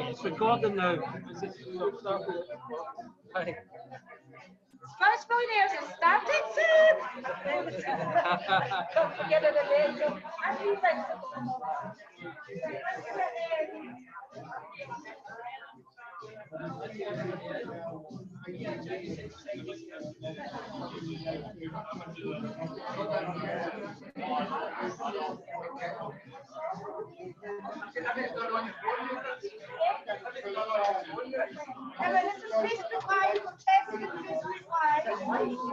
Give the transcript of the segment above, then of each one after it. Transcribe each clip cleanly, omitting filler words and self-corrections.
It's recording now. Right. Spanish millionaires is starting soon. Don't forget it again. I feel like aber das ist Facebook Live und Text mit Facebook Live.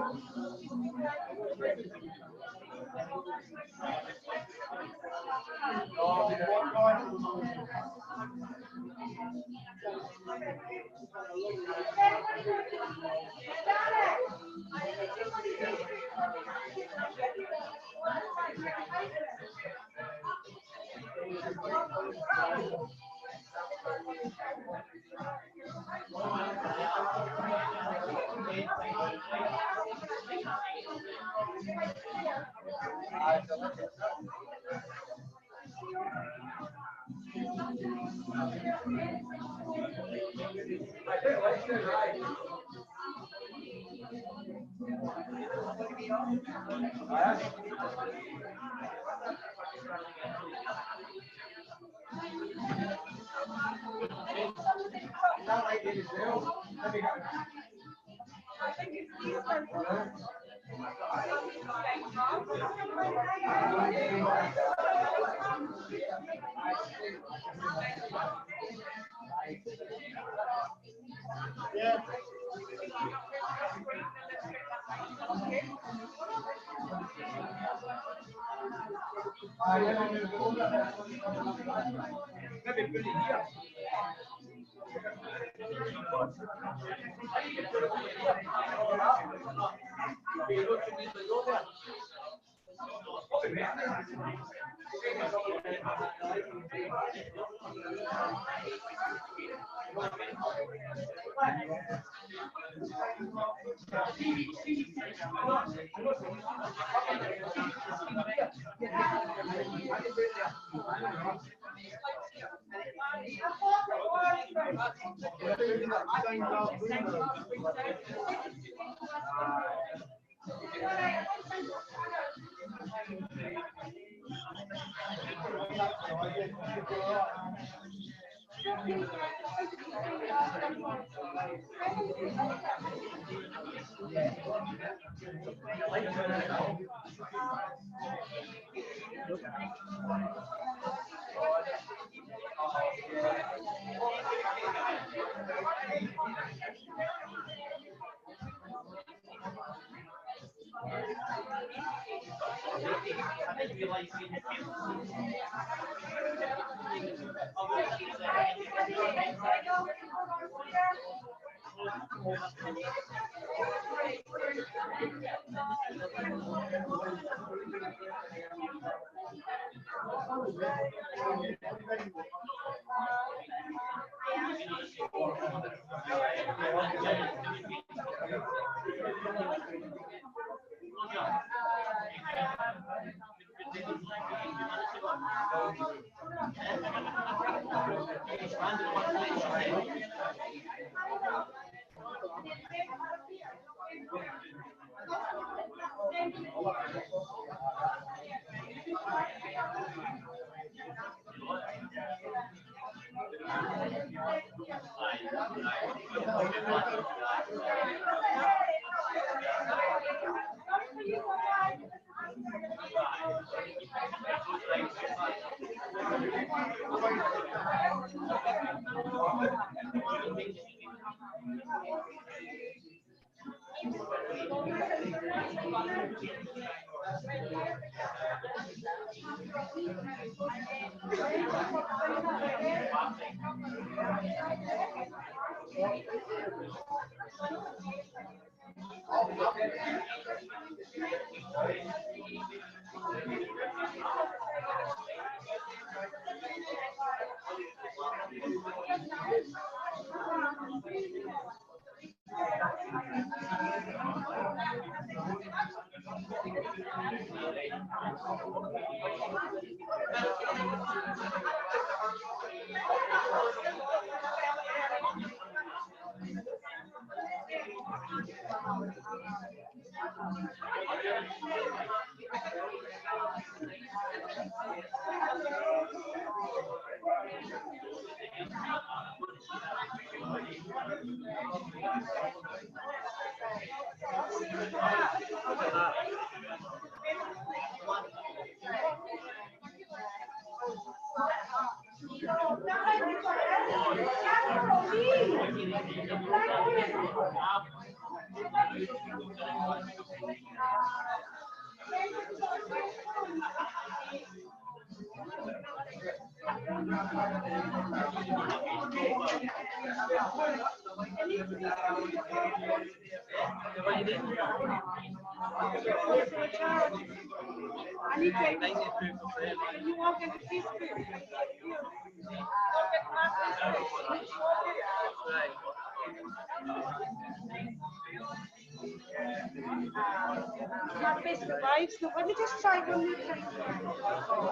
Not best vibes. So let me just try one more time.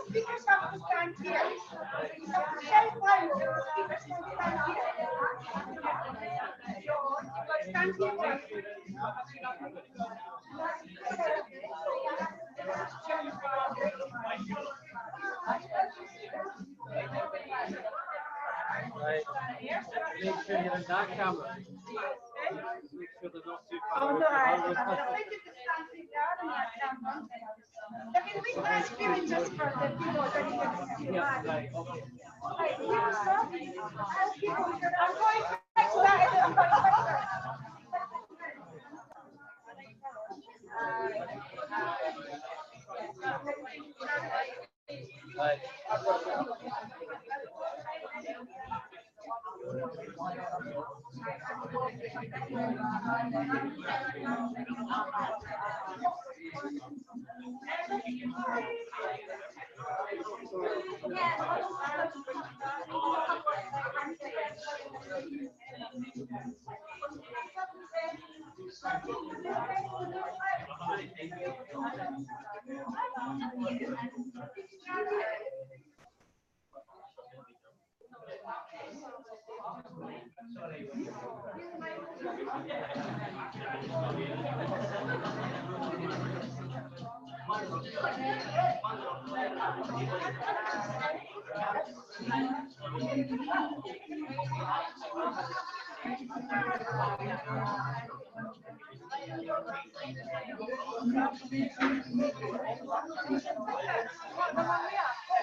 Speakers have to stand here. You have to share one. Speakers can stand here. Stand here. Right. Make sure you're in that camera. Make sure they're not too far Oh, away no, from I others. think it's standing down and I can't run. There'll be a wee nice feeling just for the people that you can see. Yeah, right, okay. Right, here, sir. I'm going to fix that in the Right.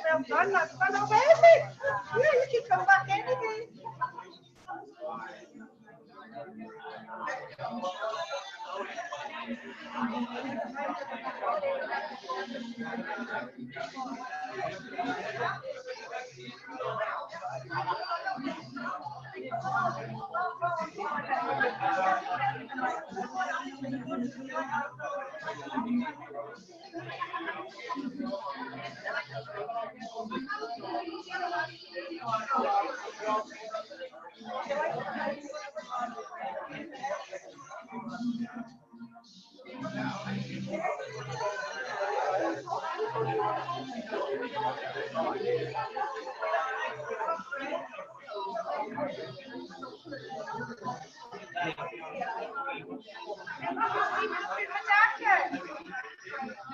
Well done, that's fun already. Yeah, you can come back anyway.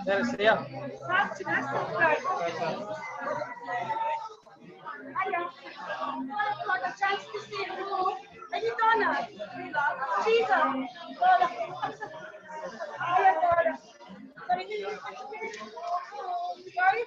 There's yeah. Fantastic. Hiya. Got a chance to say hello. Are you Donna? Sheila. Donna. Hiya, Donna. Sorry?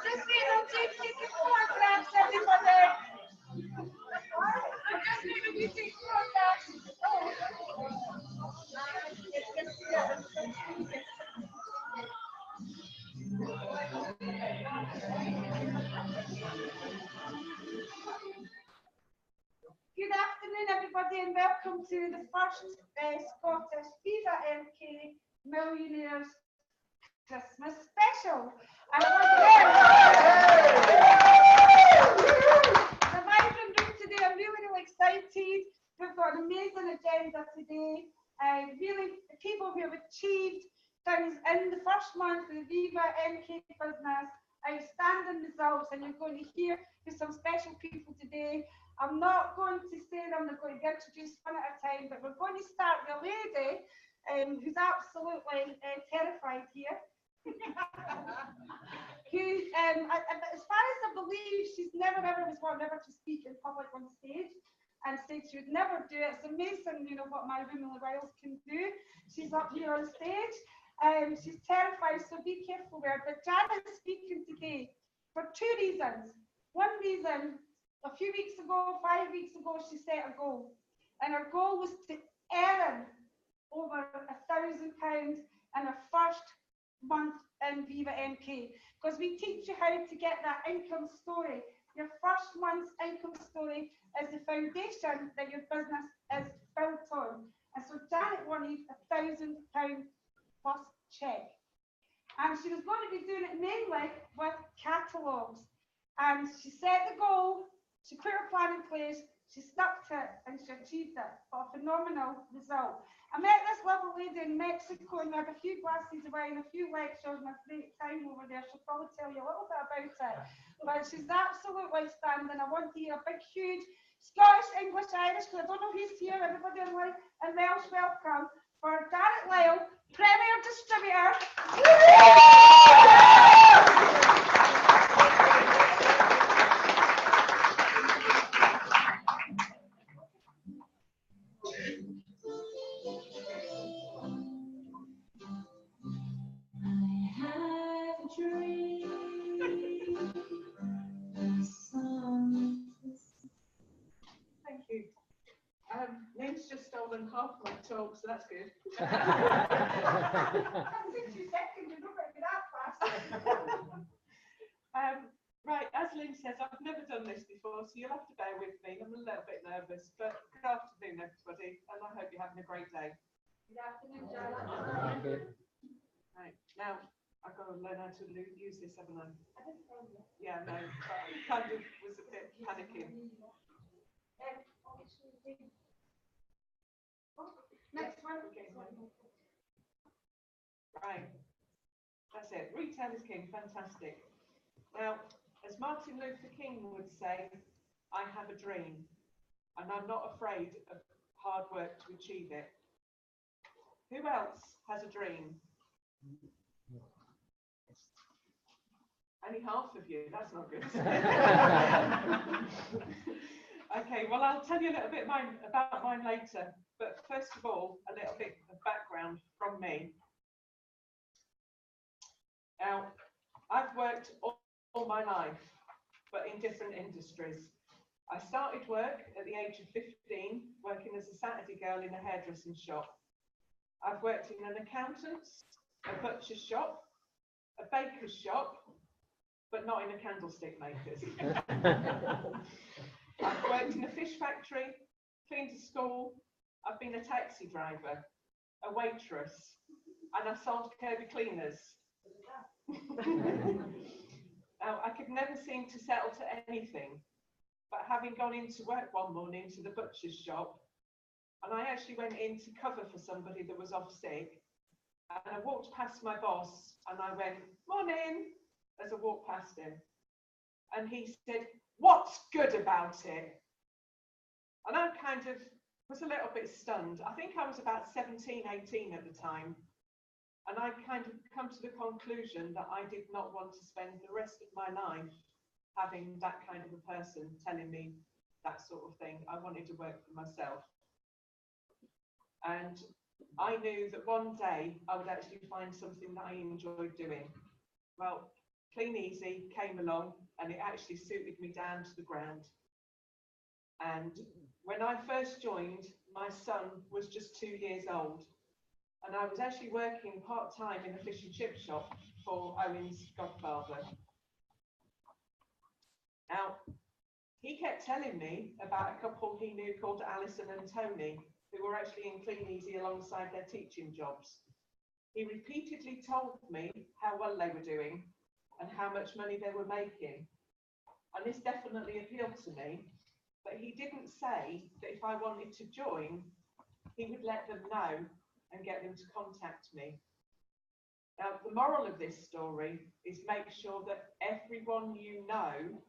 Just wait until you take photographs, everybody. Just wait until you take photographs. Good afternoon, everybody, and welcome to the first Scottish Viva MK Millionaires Christmas special. And the vibrant group today, I'm really excited. We've got an amazing agenda today. Really, the people who have achieved things in the first month of the Viva MK business, outstanding results, and you're going to hear from some special people today. I'm not going to say them, I'm going to introduce one at a time, but we're going to start with a lady who's absolutely terrified here. Who, as far as I believe, she's never ever was one ever to speak in public on stage, and said she would never do it. It's amazing, you know, what my woman Wiles can do. She's up here on stage. She's terrified, so be careful there. But Janet's speaking today for two reasons. One reason a few weeks ago, 5 weeks ago, she set a goal. And her goal was to earn over £1,000 in her first month in Viva MK. Because we teach you how to get that income story. Your first month's income story is the foundation that your business is built on. And so Janet wanted £1,000 plus check. And she was going to be doing it mainly with catalogues. And she set the goal, she put her plan in place, she stuck to it, and she achieved it. A phenomenal result. I met this lovely lady in Mexico, and we had a few glasses of wine, a few lectures, and a great time over there. She'll probably tell you a little bit about it. But she's absolutely outstanding. I want to hear a big, huge Scottish, English, Irish, because I don't know who's here, everybody online, and Welsh welcome for Janet Lyle, Premier Distributor. Thank you. Lynn's just stolen half my talk, so that's good. That's in 2 seconds, you don't get that fast. Right, as Lynn says, I've never done this before, so you'll have to bear with me. I'm a little bit nervous, but good afternoon, everybody, and I hope you're having a great day. Good afternoon, Janet. Right, now I've got to learn how to use this, haven't I? Yeah, no, but I kind of was a bit panicking. Next one. Right, that's it. Retail is king, fantastic. Now, as Martin Luther King would say, I have a dream, and I'm not afraid of hard work to achieve it. Who else has a dream? Only half of you, that's not good. Okay, well, I'll tell you a little bit about mine later, but first of all, a little bit of background from me. Now, I've worked all my life, but in different industries. I started work at the age of 15, working as a Saturday girl in a hairdressing shop. I've worked in an accountant's, a butcher's shop, a baker's shop, but not in a candlestick maker's. I've worked in a fish factory, cleaned a school, I've been a taxi driver, a waitress, and I've sold Kirby cleaners. Now, I could never seem to settle to anything, but having gone into work one morning to the butcher's shop, and I actually went in to cover for somebody that was off sick, and I walked past my boss, and I went, "Morning," as I walked past him. And he said, "What's good about it?" And I kind of was a little bit stunned. I think I was about 17, 18 at the time. And I kind of come to the conclusion that I did not want to spend the rest of my life having that kind of a person telling me that sort of thing. I wanted to work for myself. And I knew that one day I would actually find something that I enjoyed doing. Well, Clean Easy came along and it actually suited me down to the ground. And when I first joined, my son was just 2 years old. And I was actually working part-time in a fish and chip shop for Owen's godfather. Now, he kept telling me about a couple he knew called Alison and Tony, who were actually in Clean Easy alongside their teaching jobs. He repeatedly told me how well they were doing and how much money they were making. And this definitely appealed to me, but he didn't say that if I wanted to join, he would let them know and get them to contact me. Now, the moral of this story is make sure that everyone you know,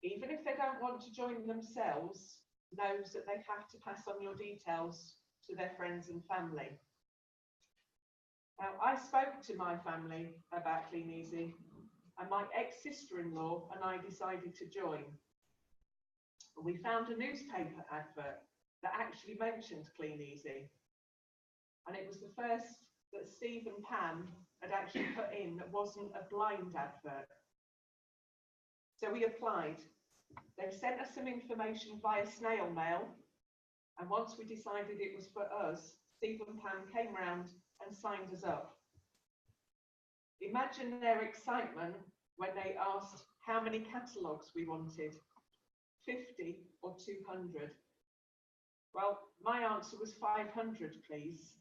even if they don't want to join themselves, knows that they have to pass on your details to their friends and family. Now, I spoke to my family about Clean Easy, and my ex-sister-in-law and I decided to join. We found a newspaper advert that actually mentioned Clean Easy. And it was the first that Steve and Pam had actually put in that wasn't a blind advert. So we applied, They sent us some information via snail mail, and once we decided it was for us, Steve and Pam came round and signed us up. Imagine their excitement when they asked how many catalogues we wanted, 50 or 200. Well, my answer was 500, please.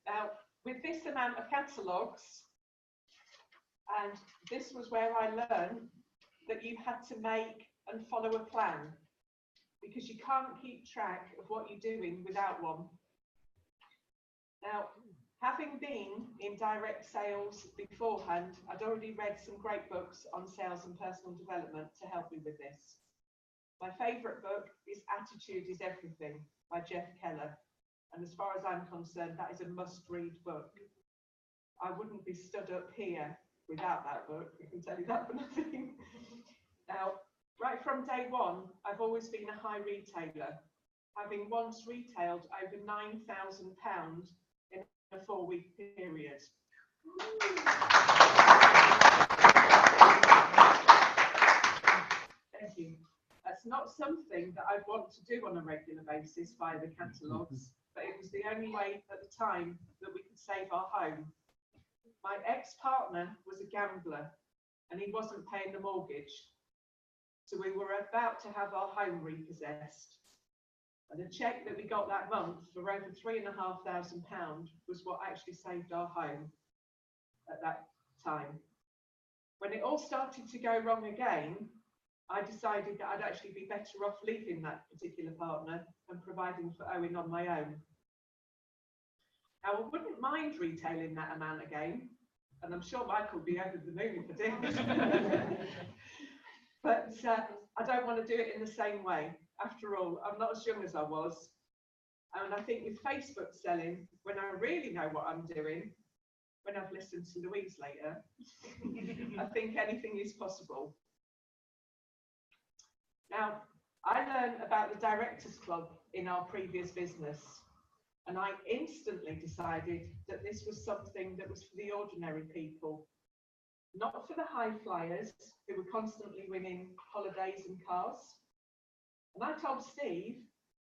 Now, with this amount of catalogues, and this was where I learned that you had to make and follow a plan, because you can't keep track of what you're doing without one. Now, having been in direct sales beforehand, I'd already read some great books on sales and personal development to help me with this. My favourite book is Attitude is Everything by Jeff Keller. And as far as I'm concerned, that is a must-read book. I wouldn't be stood up here without that book, I can tell you that for nothing. Now, right from day one, I've always been a high retailer, having once retailed over £9,000 in a 4-week period. Thank you. That's not something that I'd want to do on a regular basis via the catalogues, but it was the only way at the time that we could save our home. My ex-partner was a gambler and he wasn't paying the mortgage. So we were about to have our home repossessed. And the cheque that we got that month for over £3,500 was what actually saved our home at that time. When it all started to go wrong again, I decided that I'd actually be better off leaving that particular partner and providing for Owen on my own. Now, I wouldn't mind retailing that amount again, and I'm sure Michael will be over the moon if I did. But I don't want to do it in the same way. After all, I'm not as young as I was. And I think with Facebook selling, when I really know what I'm doing, when I've listened to Louise later, I think anything is possible. Now, I learned about the Directors Club in our previous business, and I instantly decided that this was something that was for the ordinary people, not for the high flyers who were constantly winning holidays and cars. And I told Steve,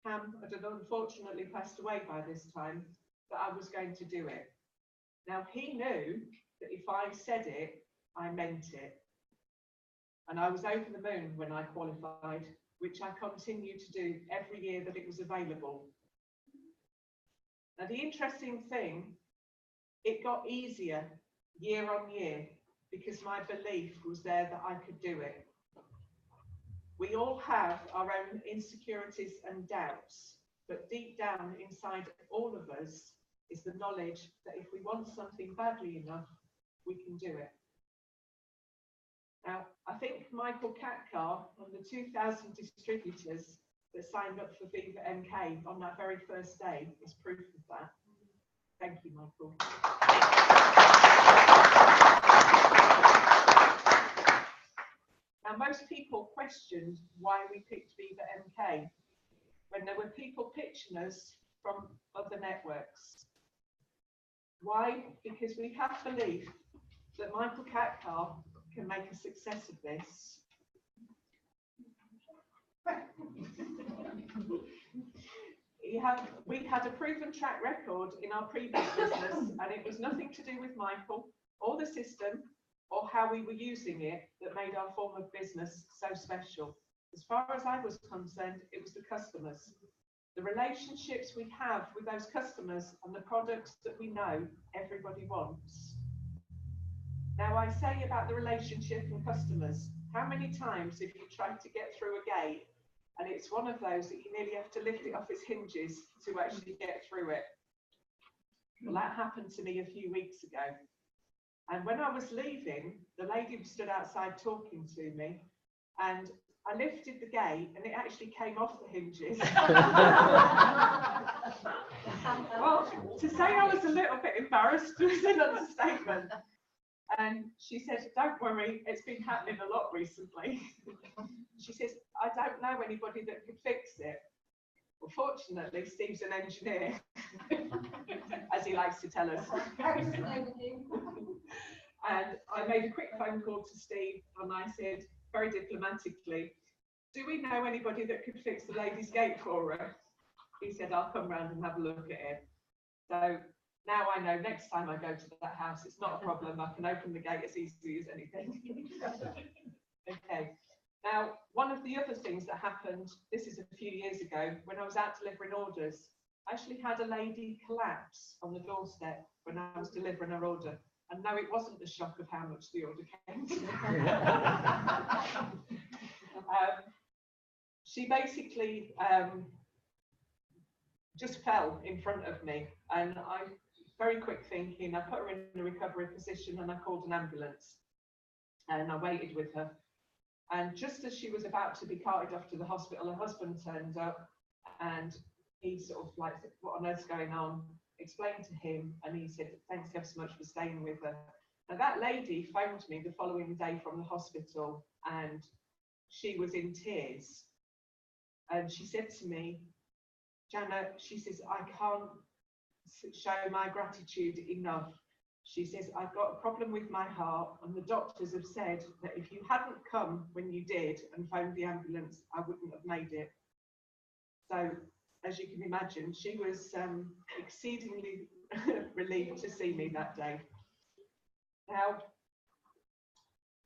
Pam had unfortunately passed away by this time, that I was going to do it. Now, he knew that if I said it, I meant it. And I was over the moon when I qualified, which I continued to do every year that it was available. Now, the interesting thing, it got easier year on year because my belief was there that I could do it. We all have our own insecurities and doubts, but deep down inside all of us is the knowledge that if we want something badly enough, we can do it. Now, I think Michael Catkar and the 2,000 distributors that signed up for Viva MK on that very first day is proof of that. Thank you, Michael. Now, most people questioned why we picked Viva MK when there were people pitching us from other networks. Why? Because we have belief that Michael Catkar can make a success of this. We had a proven track record in our previous business, and it was nothing to do with Michael or the system or how we were using it that made our form of business so special. As far as I was concerned, it was the customers. The relationships we have with those customers and the products that we know everybody wants. Now, I say about the relationship and customers, how many times have you tried to get through a gate and it's one of those that you nearly have to lift it off its hinges to actually get through it? Well, that happened to me a few weeks ago. And when I was leaving, the lady stood outside talking to me, and I lifted the gate and it actually came off the hinges. Well, to say I was a little bit embarrassed was an understatement. And she said, "Don't worry, it's been happening a lot recently." She says, "I don't know anybody that could fix it." Well, fortunately, Steve's an engineer, as he likes to tell us. And I made a quick phone call to Steve and I said, very diplomatically, do we know anybody that could fix the lady's gate for her? He said, I'll come round and have a look at it. So now I know next time I go to that house, it's not a problem. I can open the gate as easily as anything. Okay. Now, one of the other things that happened, this is a few years ago, when I was out delivering orders, I actually had a lady collapse on the doorstep when I was delivering her order. And no, it wasn't the shock of how much the order came to me. She basically just fell in front of me, and I, very quick thinking, I put her in a recovery position and I called an ambulance and I waited with her. And just as she was about to be carted off to the hospital, her husband turned up and he sort of like, what on earth's going on? Explained to him, and he said, thanks ever so much for staying with her. Now that lady phoned me the following day from the hospital and she was in tears. And she said to me, Janet, she says, I can't show my gratitude enough. She says, I've got a problem with my heart, and the doctors have said that if you hadn't come when you did and phoned the ambulance, I wouldn't have made it. So, as you can imagine, she was exceedingly relieved to see me that day. Now,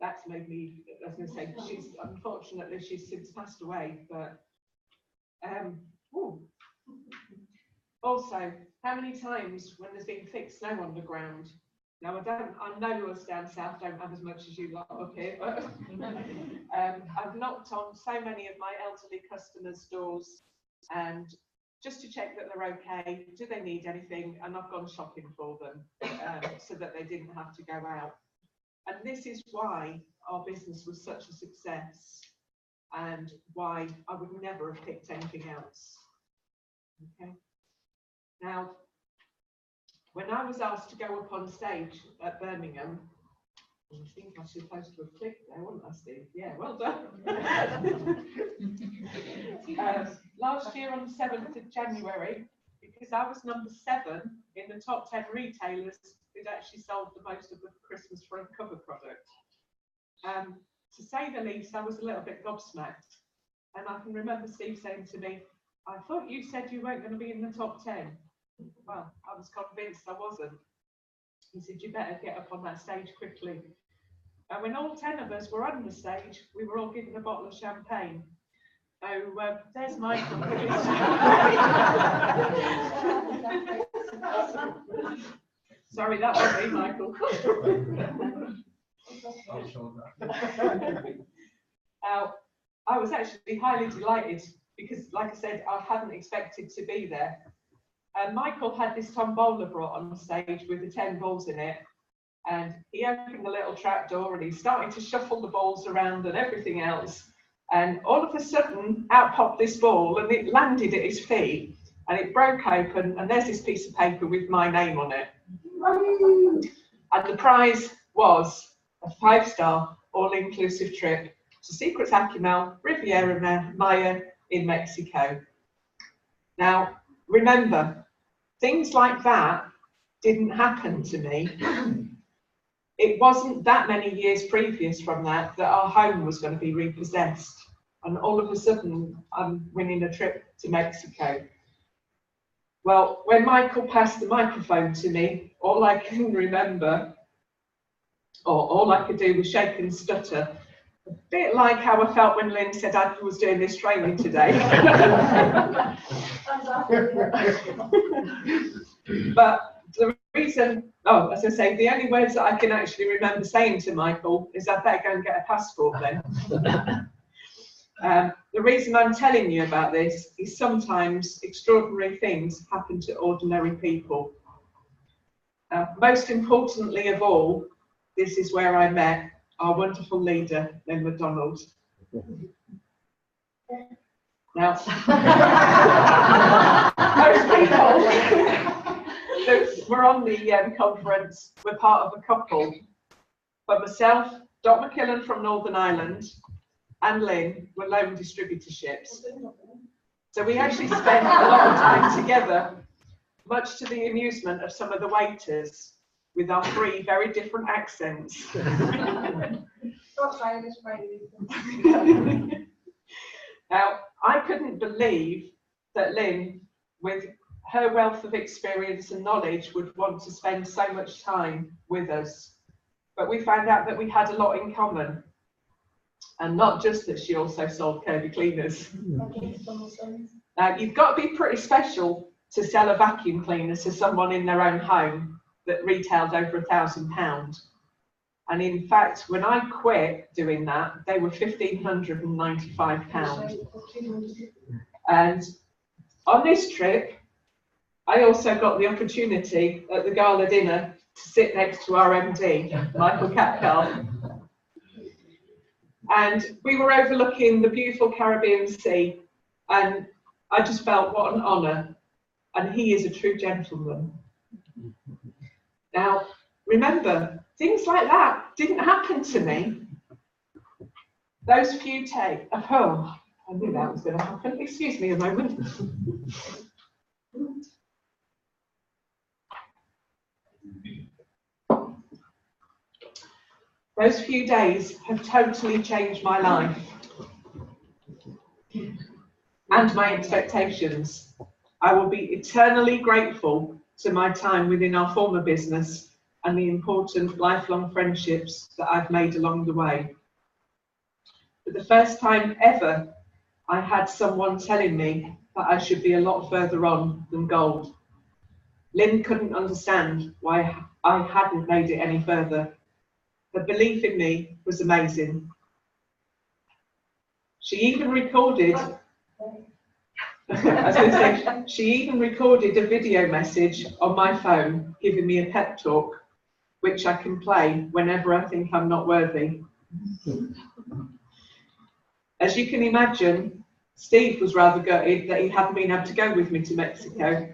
that's made me, I was going to say, unfortunately, she's since passed away, but also, how many times when there's been thick snow on the ground? Now, I know us down south don't have as much as you lot up here, but I've knocked on so many of my elderly customers' doors and just to check that they're okay, do they need anything, and I've gone shopping for them so that they didn't have to go out. And this is why our business was such a success and why I would never have picked anything else. Okay. Now, when I was asked to go up on stage at Birmingham, I think I was supposed to have clicked there, wasn't I, Steve? Yeah, well done. Last year on the 7th of January, because I was number 7 in the top 10 retailers who'd actually sold the most of the Christmas front cover product. To say the least, I was a little bit gobsmacked. And I can remember Steve saying to me, I thought you said you weren't going to be in the top 10. Well, I was convinced I wasn't. He said, you better get up on that stage quickly. And when all 10 of us were on the stage, we were all given a bottle of champagne. So there's Michael. Sorry, that was me, Michael. I was actually highly delighted because, like I said, I hadn't expected to be there. Michael had this tombola brought on stage with the 10 balls in it, and he opened the little trap door and he started to shuffle the balls around and everything else. And all of a sudden, out popped this ball and it landed at his feet and it broke open, and there's this piece of paper with my name on it. And the prize was a 5-star all-inclusive trip to Secrets Aquimel, Riviera Maya in Mexico. Now, remember, things like that didn't happen to me. It wasn't that many years previous from that our home was going to be repossessed. And all of a sudden, I'm winning a trip to Mexico. Well, when Michael passed the microphone to me, all I can remember, or all I could do was shake and stutter. A bit like how I felt when Lynn said I was doing this training today. But the reason, as I say, the only words that I can actually remember saying to Michael is I better go and get a passport then. The reason I'm telling you about this is sometimes extraordinary things happen to ordinary people. Most importantly of all, this is where I met our wonderful leader, Lynn McDonald. Now, most people that were on the conference were part of a couple. But myself, Dot McKillen from Northern Ireland, and Lynn were loan distributorships. So we actually spent a lot of time together, much to the amusement of some of the waiters. with our three very different accents. That's Irish, maybe. Now, I couldn't believe that Lynn, with her wealth of experience and knowledge, would want to spend so much time with us. But we found out that we had a lot in common. And not just that she also sold Kirby cleaners. Now, you've got to be pretty special to sell a vacuum cleaner to someone in their own home that retailed over £1,000. And in fact, when I quit doing that, they were £1,595. And on this trip, I also got the opportunity at the gala dinner to sit next to our MD, Michael Cathcart. And we were overlooking the beautiful Caribbean Sea, and I just felt what an honour. And he is a true gentleman. Now, remember, things like that didn't happen to me. Those few takes. Oh, I knew that was going to happen. Excuse me a moment. Those few days have totally changed my life and my expectations. I will be eternally grateful to my time within our former business and the important lifelong friendships that I've made along the way. For the first time ever, I had someone telling me that I should be a lot further on than gold. Lynn couldn't understand why I hadn't made it any further. Her belief in me was amazing. She even recorded she even recorded a video message on my phone giving me a pep talk, which I can play whenever I think I'm not worthy. As you can imagine, Steve was rather gutted that he hadn't been able to go with me to Mexico,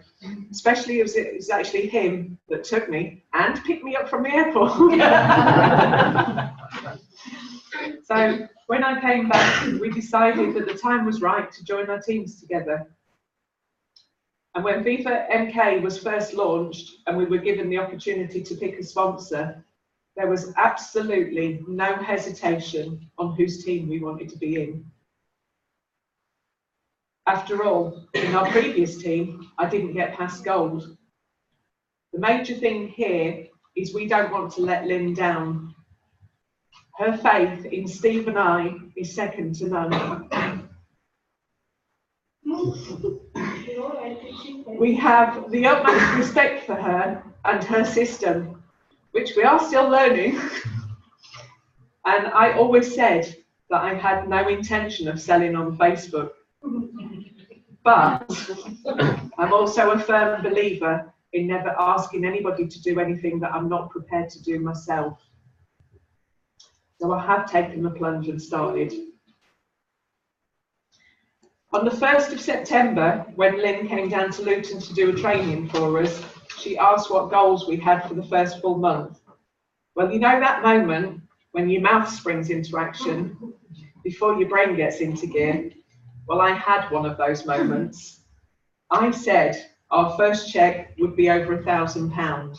especially as it was actually him that took me and picked me up from the airport. So when I came back, we decided that the time was right to join our teams together. And when Viva MK was first launched and we were given the opportunity to pick a sponsor, there was absolutely no hesitation on whose team we wanted to be in. After all, in our previous team, I didn't get past gold. The major thing here is we don't want to let Lynn down. Her faith in Steve and I is second to none. We have the utmost respect for her and her system, which we are still learning. And I always said that I had no intention of selling on Facebook. But I'm also a firm believer in never asking anybody to do anything that I'm not prepared to do myself. So I have taken the plunge and started. On the 1st of September, when Lynn came down to Luton to do a training for us, she asked what goals we had for the first full month. Well, you know that moment when your mouth springs into action before your brain gets into gear? Well, I had one of those moments. I said our first cheque would be over £1,000.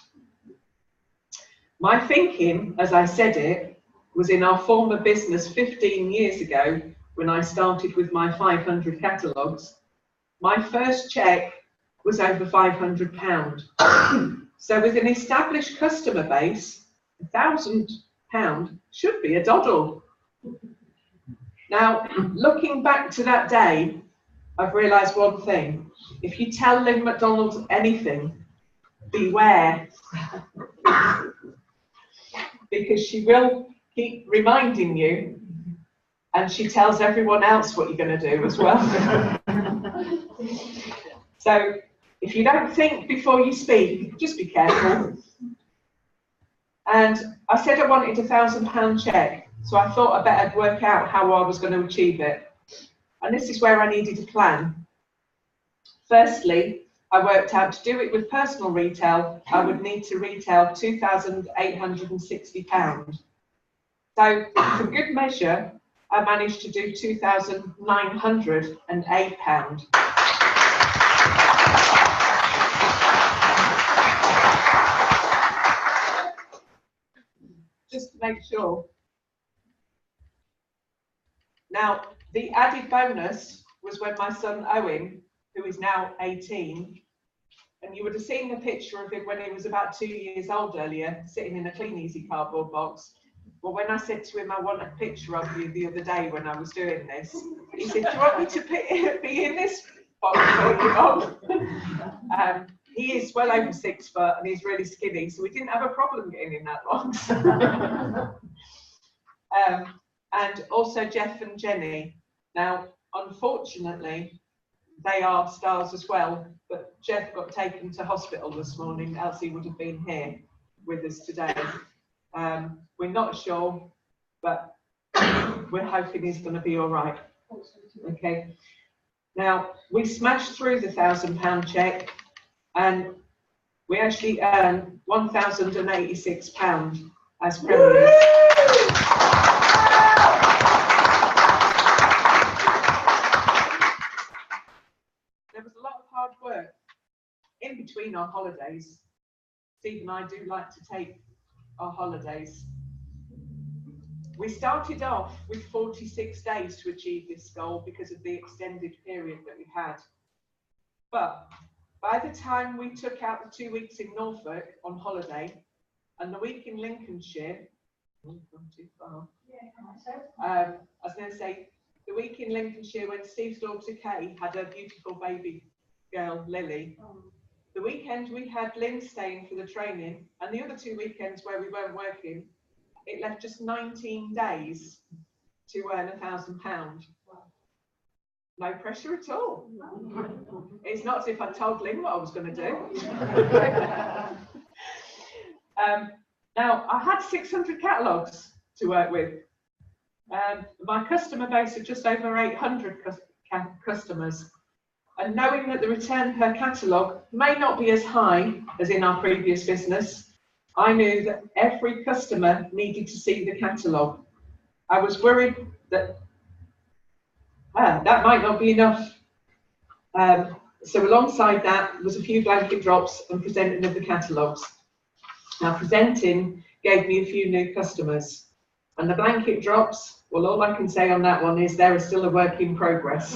My thinking, as I said it, was in our former business 15 years ago, when I started with my 500 catalogues, my first cheque was over £500. So with an established customer base, £1,000 should be a doddle. Now, looking back to that day, I've realised one thing. If you tell Lynn McDonald anything, beware. Because she will keep reminding you, and she tells everyone else what you're going to do as well. So if you don't think before you speak, just be careful. And I said I wanted £1,000 cheque, so I thought I better work out how I was going to achieve it. And this is where I needed a plan. Firstly, I worked out to do it with personal retail, I would need to retail £2,860. So for good measure, I managed to do £2,908. make sure. Now, the added bonus was when my son Owen, who is now 18, and you would have seen a picture of him when he was about 2 years old earlier, sitting in a Clean Easy cardboard box. Well, when I said to him, I want a picture of you the other day when I was doing this, he said, do you want me to be in this box for you, Mum? He is well over 6 foot and he's really skinny, so we didn't have a problem getting in that box. And also Jeff and Jenny. Now, unfortunately, they are stars as well, but Jeff got taken to hospital this morning, else he would have been here with us today. We're not sure, but we're hoping he's going to be all right. Okay. Now, we smashed through the £1,000 cheque, and we actually earned £1,086 as premiums. There was a lot of hard work in between our holidays. Steve and I do like to take our holidays. We started off with 46 days to achieve this goal because of the extended period that we had. But by the time we took out the 2 weeks in Norfolk on holiday and the week in Lincolnshire, not too far. I was going to say, the week in Lincolnshire when Steve's daughter Kay had a beautiful baby girl, Lily. The weekend we had Lynn staying for the training, and the other 2 weekends where we weren't working, it left just 19 days to earn £1,000. No pressure at all. It's not as if I told Lynn what I was going to do. Now, I had 600 catalogues to work with. My customer base of just over 800 customers. And knowing that the return per catalogue may not be as high as in our previous business, I knew that every customer needed to see the catalogue. I was worried that that might not be enough. So alongside that was a few blanket drops and presenting of the catalogues. Now, presenting gave me a few new customers. And the blanket drops, well, all I can say on that one is they're still a work in progress.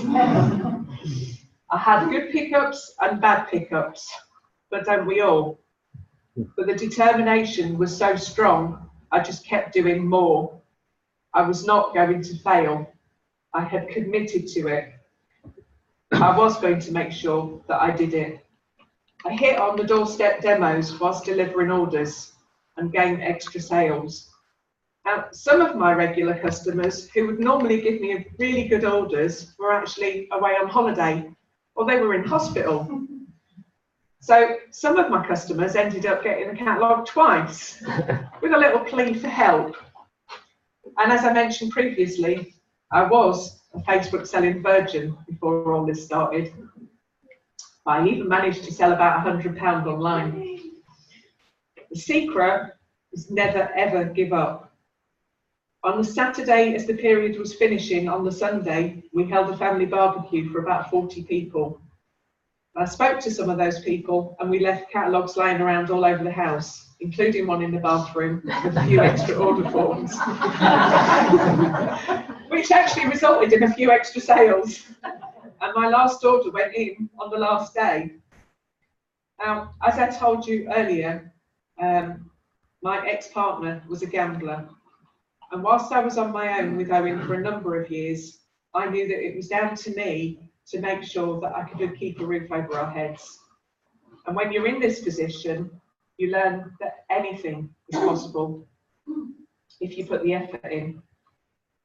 I had good pickups and bad pickups, but don't we all? But the determination was so strong, I just kept doing more. I was not going to fail. I had committed to it. I was going to make sure that I did it. I hit on the doorstep demos whilst delivering orders and gained extra sales. Now, some of my regular customers who would normally give me really good orders were actually away on holiday, or they were in hospital. So some of my customers ended up getting a catalogue twice with a little plea for help. And as I mentioned previously, I was a Facebook selling virgin before all this started. I even managed to sell about £100 online. The secret is never ever give up. On the Saturday, as the period was finishing, on the Sunday, we held a family barbecue for about 40 people. I spoke to some of those people and we left catalogues lying around all over the house, including one in the bathroom with a few extra order forms, which actually resulted in a few extra sales. And my last order went in on the last day. Now, as I told you earlier, my ex-partner was a gambler. And whilst I was on my own with Owen for a number of years, I knew that it was down to me to make sure that I could keep a roof over our heads. And when you're in this position, you learn that anything is possible if you put the effort in.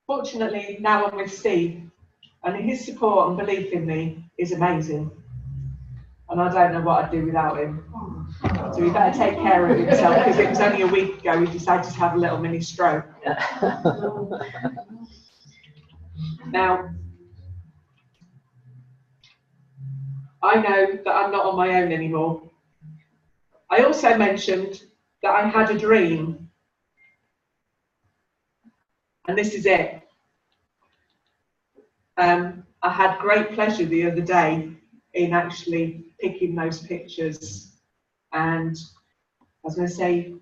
Fortunately, now I'm with Steve, and his support and belief in me is amazing. And I don't know what I'd do without him. So he better take care of himself, because it was only a week ago he decided to have a little mini stroke. Now, I know that I'm not on my own anymore. I also mentioned that I had a dream. And this is it. I had great pleasure the other day in actually picking those pictures. And I was going to say,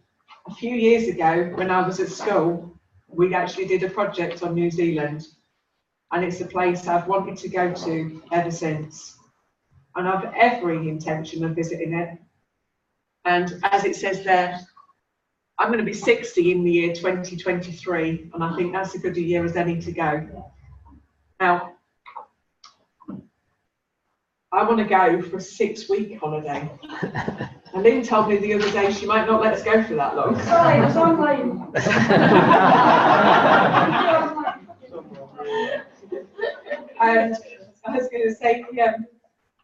a few years ago, when I was at school, we actually did a project on New Zealand, and it's a place I've wanted to go to ever since. And I've every intention of visiting it. And as it says there, I'm going to be 60 in the year 2023, and I think that's as good a year as any to go. Now, I want to go for a 6-week holiday. And Lynn told me the other day she might not let us go for that long. Sorry, it's online. And I was going to say,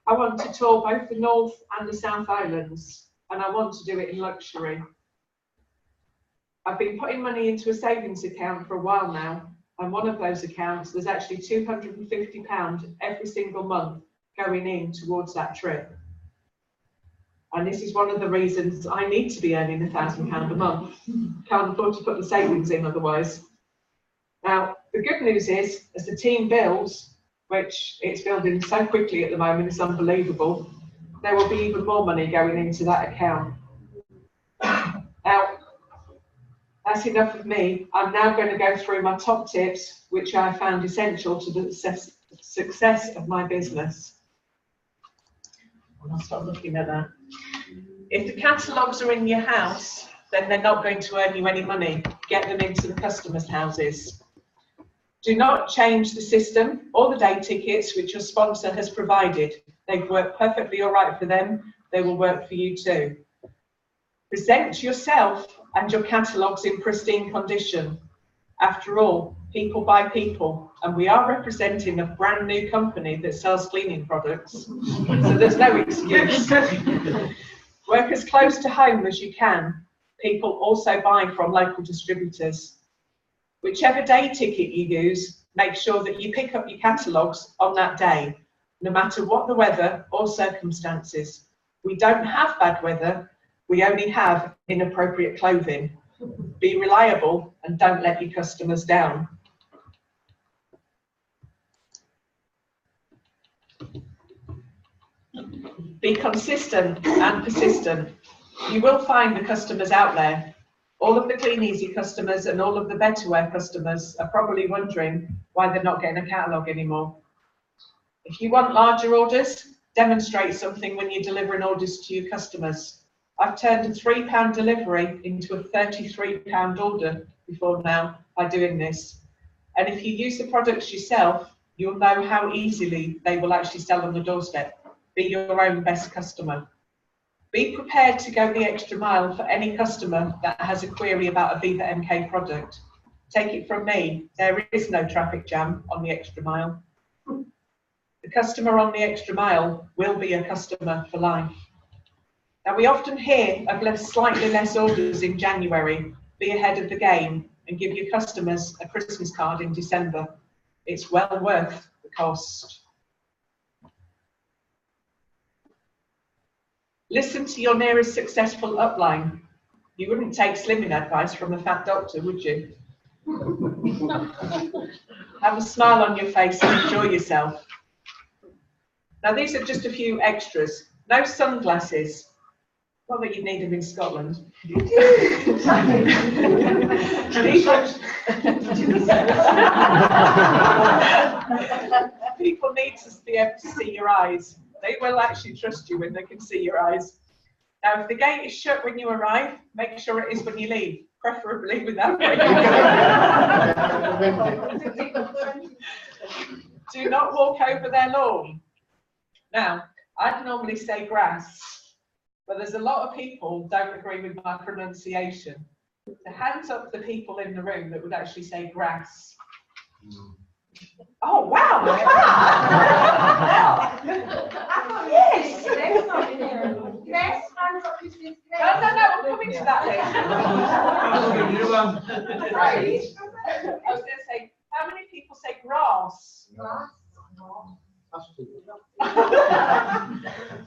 I want to tour both the North and the South Islands, and I want to do it in luxury. I've been putting money into a savings account for a while now, and one of those accounts, there's actually £250 every single month going in towards that trip. And this is one of the reasons I need to be earning £1,000 a month. Can't afford to put the savings in otherwise. Now, the good news is, as the team builds, which it's building so quickly at the moment, it's unbelievable, there will be even more money going into that account. Now, that's enough of me. I'm now going to go through my top tips, which I found essential to the success of my business. I'll start looking at that. If the catalogues are in your house, then they're not going to earn you any money. Get them into the customers' houses. Do not change the system or the day tickets which your sponsor has provided. They've worked perfectly all right for them. They will work for you too. Present yourself and your catalogues in pristine condition. After all, people buy people, and we are representing a brand new company that sells cleaning products, so there's no excuse. Work as close to home as you can. People also buy from local distributors. Whichever day ticket you use, make sure that you pick up your catalogues on that day, no matter what the weather or circumstances. We don't have bad weather, we only have inappropriate clothing. Be reliable and don't let your customers down. Be consistent and persistent. You will find the customers out there. All of the Clean Easy customers and all of the Betterware customers are probably wondering why they're not getting a catalogue anymore. If you want larger orders, demonstrate something when you're delivering orders to your customers. I've turned a £3 delivery into a £33 order before now by doing this. And if you use the products yourself, you'll know how easily they will actually sell on the doorstep. Be your own best customer. Be prepared to go the extra mile for any customer that has a query about a Viva MK product. Take it from me, there is no traffic jam on the extra mile. The customer on the extra mile will be a customer for life. Now, we often hear of slightly less orders in January. Be ahead of the game and give your customers a Christmas card in December. It's well worth the cost. Listen to your nearest successful upline. You wouldn't take slimming advice from a fat doctor, would you? Have a smile on your face and enjoy yourself. Now, these are just a few extras. No sunglasses. Not that you need them in Scotland. People need to be able to see your eyes. They will actually trust you when they can see your eyes. Now, if the gate is shut when you arrive, make sure it is when you leave, preferably without breaking it. Do not walk over their lawn. Now, I'd normally say grass, but there's a lot of people who don't agree with my pronunciation. So hands up the people in the room that would actually say grass. Oh, wow, look at that! Yes! Yes, hands up, which is No, I'm coming to that later. Right. I was going to say, how many people say grass?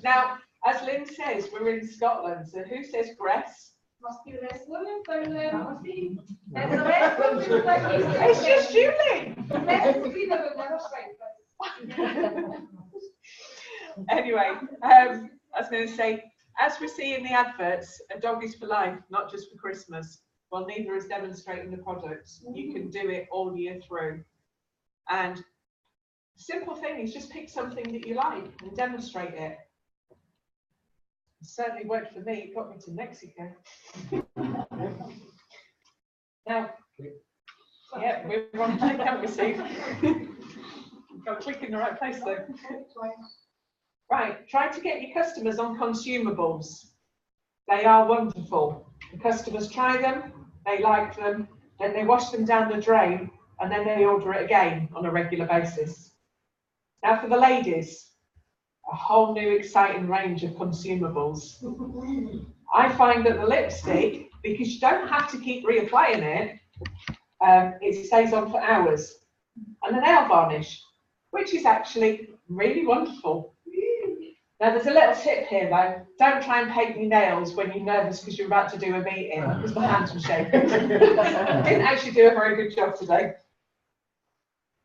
Now, as Lynn says, we're in Scotland, so who says grass? Must be less women, but must be. It's just Julie. Anyway, I was going to say, As we see in the adverts, a dog is for life, not just for Christmas. Well, neither is demonstrating the products. You can do it all year through. And the simple thing is just pick something that you like and demonstrate it. It certainly worked for me. It got me to Mexico. Now, yeah, we're on click, haven't we, Steve? Got to click in the right place though. Right, try to get your customers on consumables. They are wonderful. The customers try them, they like them, then they wash them down the drain, and then they order it again on a regular basis. Now for the ladies, a whole new exciting range of consumables. I find that the lipstick, because you don't have to keep reapplying it, it stays on for hours. And the nail varnish, which is actually really wonderful. Now there's a little tip here though, don't try and paint your nails when you're nervous because you're about to do a meeting, because my hands were shaking. Didn't actually do a very good job today.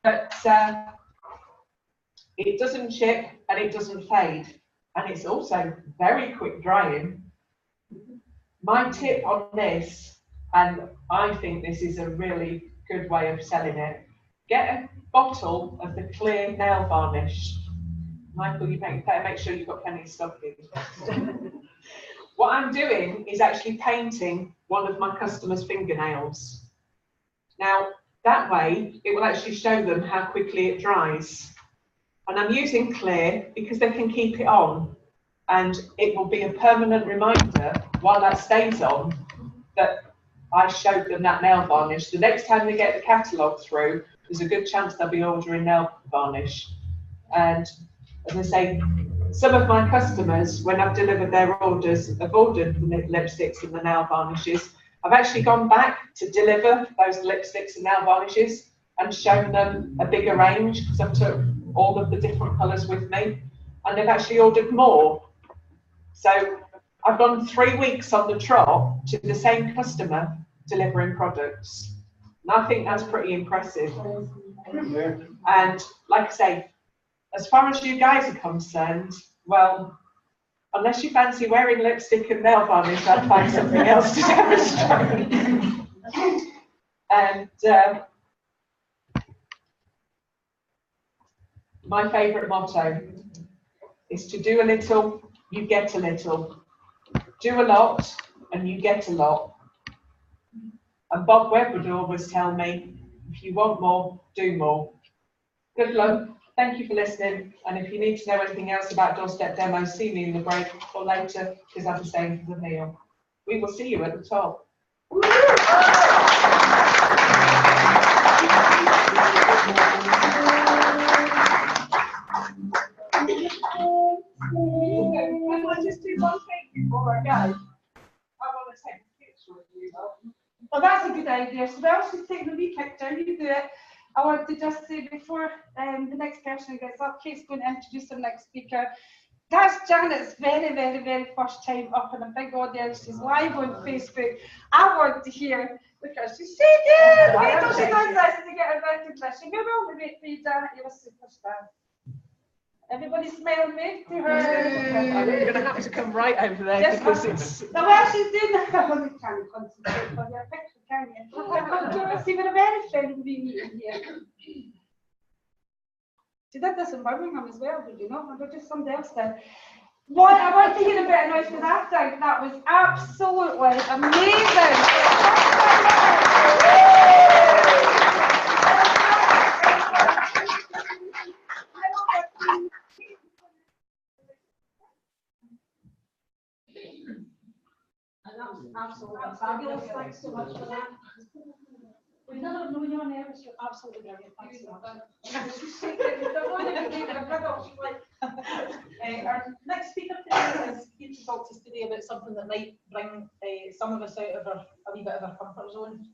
But it doesn't chip and it doesn't fade, and it's also very quick drying. My tip on this, and I think this is a really good way of selling it, get a bottle of the clear nail varnish. Michael, you better make sure you've got plenty of stock in. What I'm doing is actually painting one of my customers' fingernails. Now, that way, it will actually show them how quickly it dries. And I'm using clear because they can keep it on, and it will be a permanent reminder while that stays on that I showed them that nail varnish. The next time they get the catalogue through, there's a good chance they'll be ordering nail varnish. And as I say, some of my customers, when I've delivered their orders, have ordered the lipsticks and the nail varnishes. I've actually gone back to deliver those lipsticks and nail varnishes and shown them a bigger range, because I've took all of the different colours with me, and they've actually ordered more. So I've gone 3 weeks on the trot to the same customer delivering products. And I think that's pretty impressive. And like I say, as far as you guys are concerned, well, unless you fancy wearing lipstick and nail varnish, I'd find something else to demonstrate. And my favourite motto is to do a little, you get a little. Do a lot, and you get a lot. And Bob Webb would always tell me, if you want more, do more. Good luck. Thank you for listening. And if you need to know anything else about doorstep demos, see me in the break or later, because I'm staying for the meal. We will see you at the top. Can I just do one thing before I go? I want to take a picture of you. Well, that's a good idea. So while she's taking a wee picture, you do it. I want to just say before the next person gets up, Kate's going to introduce our next speaker. That's Janet's very, very, very first time up in a big audience. She's live on Facebook. I want to hear, because she's shaking. Wait till she does this to get her recognition. We will wait for you, Janet. You're a superstar. Everybody smile, wave to her. I'm going to have to come right over there because it's... Now, while she's doing that, I can't concentrate on your picture, can you? See, we're a very friendly meeting here. She did this in Birmingham as well, did you not? Or just somebody else did. What I want to hear a bit of noise because I think that was absolutely amazing. Absolutely fabulous. Thanks so much for that. We've never known you're nervous. You're absolutely brilliant. Thanks so much. Our next speaker today is here to talk to us today about something that might bring some of us out of a wee bit of our comfort zone.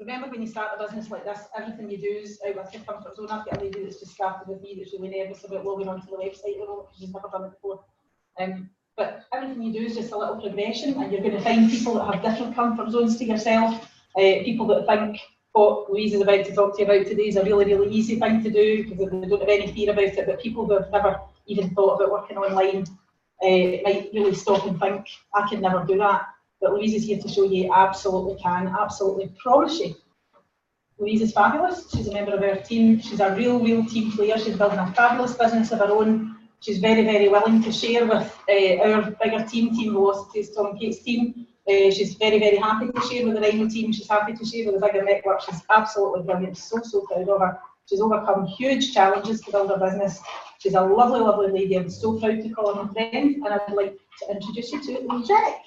Remember, when you start a business like this, everything you do is out of your comfort zone. I've got a lady that's just started with me that's really nervous about logging onto the website because she's never done it before. But everything you do is just a little progression, and you're going to find people that have different comfort zones to yourself. People that think what Louise is about to talk to you about today is a really, really easy thing to do because they don't have any fear about it, but people who have never even thought about working online it might really stop and think, I can never do that. But Louise is here to show you absolutely can, absolutely promise you. Louise is fabulous. She's a member of our team. She's a real team player. She's building a fabulous business of her own. She's very willing to share with our bigger team, Team Velocity's Tom and Kate's team. She's very happy to share with the Rhino team. She's happy to share with the bigger network. She's absolutely brilliant. So proud of her. She's overcome huge challenges to build her business. She's a lovely lady. I'm so proud to call her my friend, and I'd like to introduce you to Louise Jack.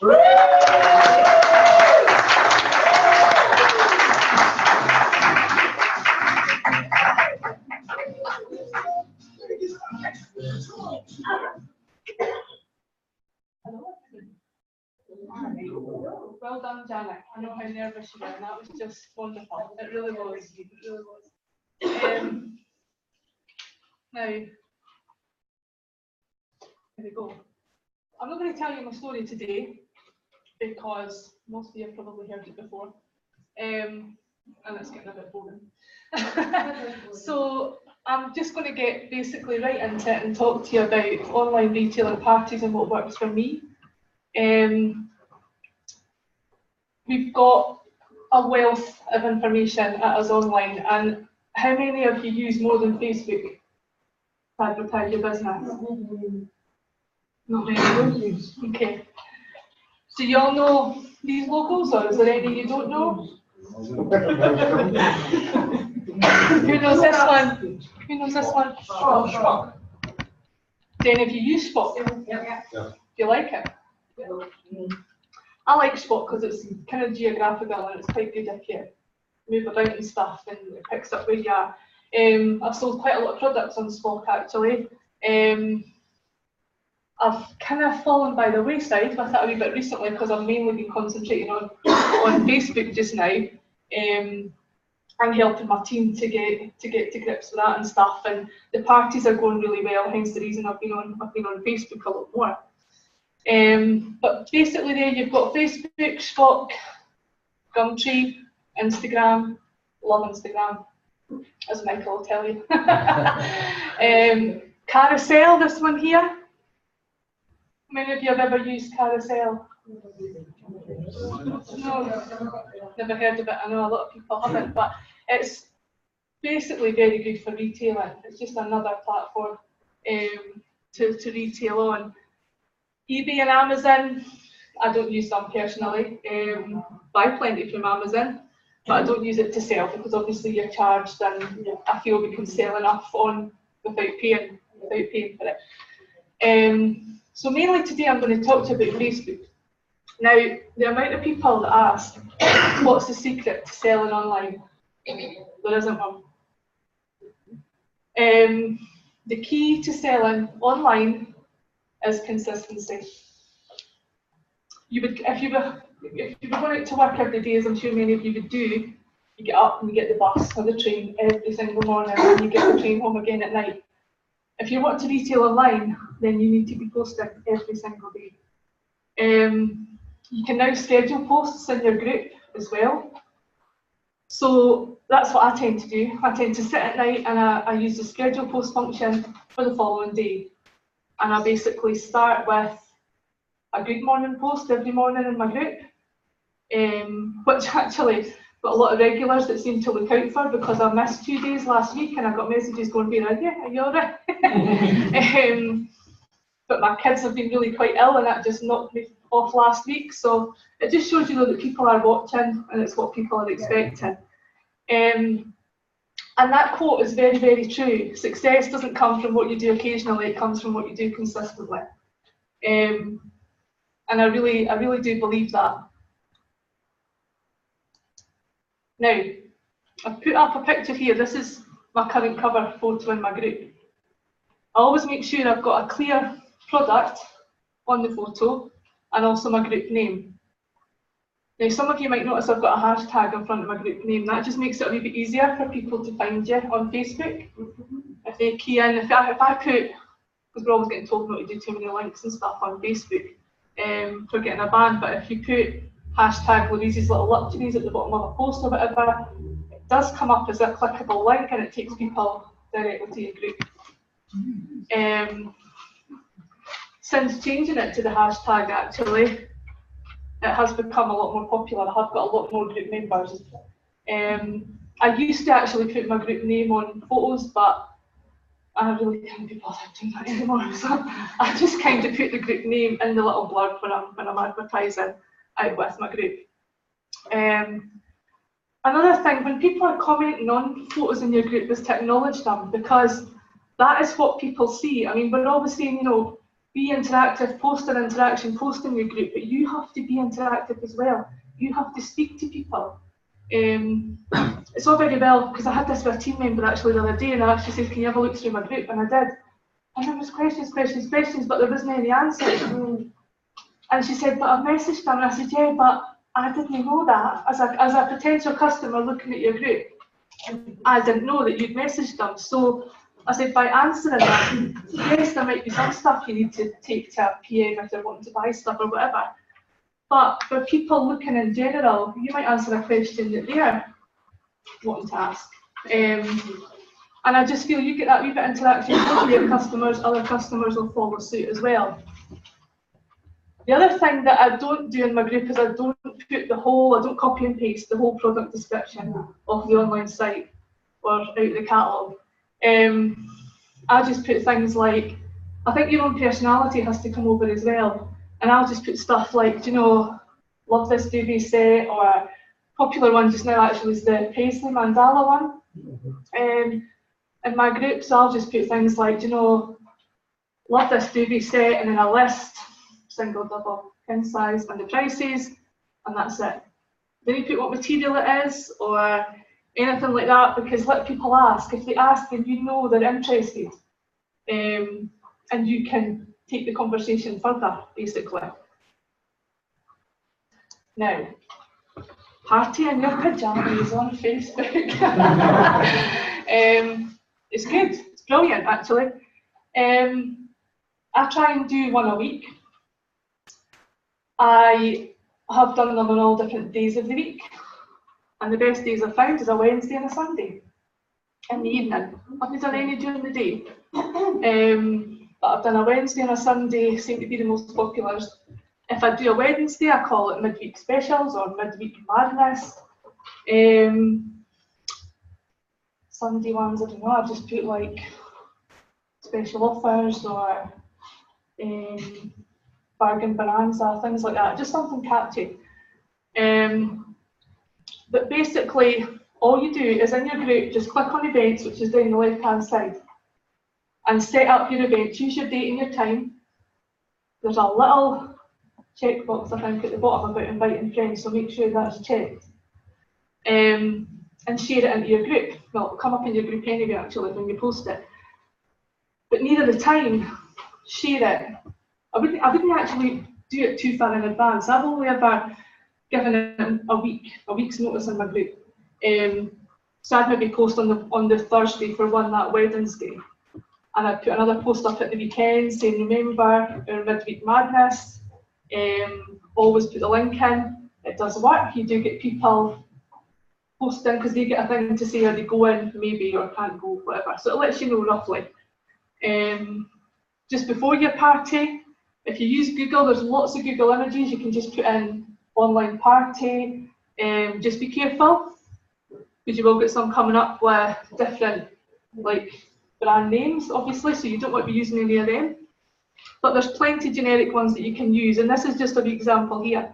Well done, Janet. I know how nervous you were, and that was just wonderful. It really was. It really was. Now, here we go. I'm not going to tell you my story today because most of you have probably heard it before, and it's getting a bit boring. So I'm just going to get basically right into it and talk to you about online retail and parties and what works for me. We've got a wealth of information at us online, and how many of you use more than Facebook to advertise your business? Not many. Okay. So you all know these logos, or is there any you don't know? Who knows this one? Who knows this one? Spock. Do any of you use Spock? Yeah. Do you like it? I like Spock because it's kind of geographical and it's quite good if you move about and stuff, and it picks up where you are. I've sold quite a lot of products on Spock actually. I've kind of fallen by the wayside with it a wee bit recently because I've mainly been concentrating on Facebook just now, and helping my team to get to grips with that and stuff. And the parties are going really well, hence the reason I've been on Facebook a lot more. But basically there you've got Facebook, Spock, Gumtree, Instagram. Love Instagram, as Michael will tell you. Carousel, this one here. How many of you have ever used Carousel? No, never heard of it. I know a lot of people haven't, but it's basically very good for retailing. It's just another platform to retail on. eBay and Amazon, I don't use them personally. Buy plenty from Amazon, but I don't use it to sell because obviously you're charged, and I feel we can sell enough on without paying for it. So mainly today I'm going to talk to you about Facebook. Now, the amount of people that ask, what's the secret to selling online? There isn't one. The key to selling online is consistency. You would, if you were going out to work every day, as I'm sure many of you would do, you get up and you get the bus or the train every single morning, and you get the train home again at night. If you want to retail online, then you need to be posting every single day. You can now schedule posts in your group as well. So that's what I tend to do. I tend to sit at night and I use the schedule post function for the following day. And I basically start with a good morning post every morning in my group, which actually got a lot of regulars that seem to look out for, because I missed 2 days last week and I got messages going, "Where are you? Are you alright?" But my kids have been really quite ill, and that just knocked me off last week. So it just shows, that people are watching and it's what people are expecting. And that quote is very, very true. Success doesn't come from what you do occasionally, it comes from what you do consistently. And I really do believe that. Now, I've put up a picture here. This is my current cover photo in my group. I always make sure I've got a clear product on the photo and also my group name. Now, some of you might notice I've got a hashtag in front of my group name. That just makes it a wee bit easier for people to find you on Facebook. If they key in, if I put, because we're always getting told not to do too many links and stuff on Facebook for getting a ban, but if you put hashtag Louise's Little Luxuries at the bottom of a post or whatever, it does come up as a clickable link and it takes people directly to your group. since changing it to the hashtag, actually, it has become a lot more popular. I have got a lot more group members. I used to actually put my group name on photos, but I really can't be bothered doing that anymore. So I just kind of put the group name in the little blurb when I'm advertising out with my group. Another thing, when people are commenting on photos in your group, is to acknowledge them, because that is what people see. I mean, we're always saying, you know, be interactive, post an interaction, post in your group, but you have to be interactive as well. You have to speak to people. It's all very well, because I had this with a team member actually the other day, and I actually said, can you have a look through my group? And I did. And there was questions, but there wasn't any answers. And she said, but I've messaged them. And I said, yeah, but I didn't know that. As a potential customer looking at your group, I didn't know that you'd messaged them. So I said, by answering that, yes, there might be some stuff you need to take to a PM if they're wanting to buy stuff or whatever. But for people looking in general, you might answer a question that they're wanting to ask. And I just feel you get that wee bit of interaction with your customers, other customers will follow suit as well. The other thing that I don't do in my group is I don't copy and paste the whole product description of the online site or out the catalogue. I just put things like, I think your own personality has to come over as well. And I'll just put stuff like, you know, love this duvet set, or a popular one just now actually is the Paisley Mandala one. In my group, so I'll just put things like, you know, love this duvet set, and then a list, single, double, king size, and the prices, and that's it. Then you put what material it is, or anything like that, because let people ask. If they ask, then you know they're interested, and you can take the conversation further, basically. Now, party in your pajamas on Facebook. It's good, it's brilliant actually. I try and do one a week. I have done them on all different days of the week. And the best days I've found is a Wednesday and a Sunday in the evening. I haven't done any during the day. But I've done a Wednesday and a Sunday, seem to be the most popular. If I do a Wednesday, I call it midweek specials or midweek madness. Sunday ones, I don't know, I've just put like special offers or bargain bonanza, things like that, just something catchy. But basically, all you do is in your group, just click on events, which is down the left-hand side, and set up your event. Choose your date and your time. There's a little checkbox, I think, at the bottom about inviting friends, so make sure that's checked. And share it into your group. Well, it'll come up in your group anyway, actually, when you post it. But near the time, share it. I wouldn't actually do it too far in advance. I've only ever given it a week's notice in my group. So I'd maybe post on the Thursday for one that Wednesday. And I'd put another post up at the weekend saying, remember our midweek madness. Always put the link in. It does work. You do get people posting because they get a thing to say, are they going, maybe, or can't go, whatever. So it lets you know roughly. Just before your party, if you use Google, there's lots of Google images. You can just put in online party. Just be careful, because you will get some coming up with different like brand names, obviously, so you don't want to be using any of them. But there's plenty generic ones that you can use, and this is just an example here.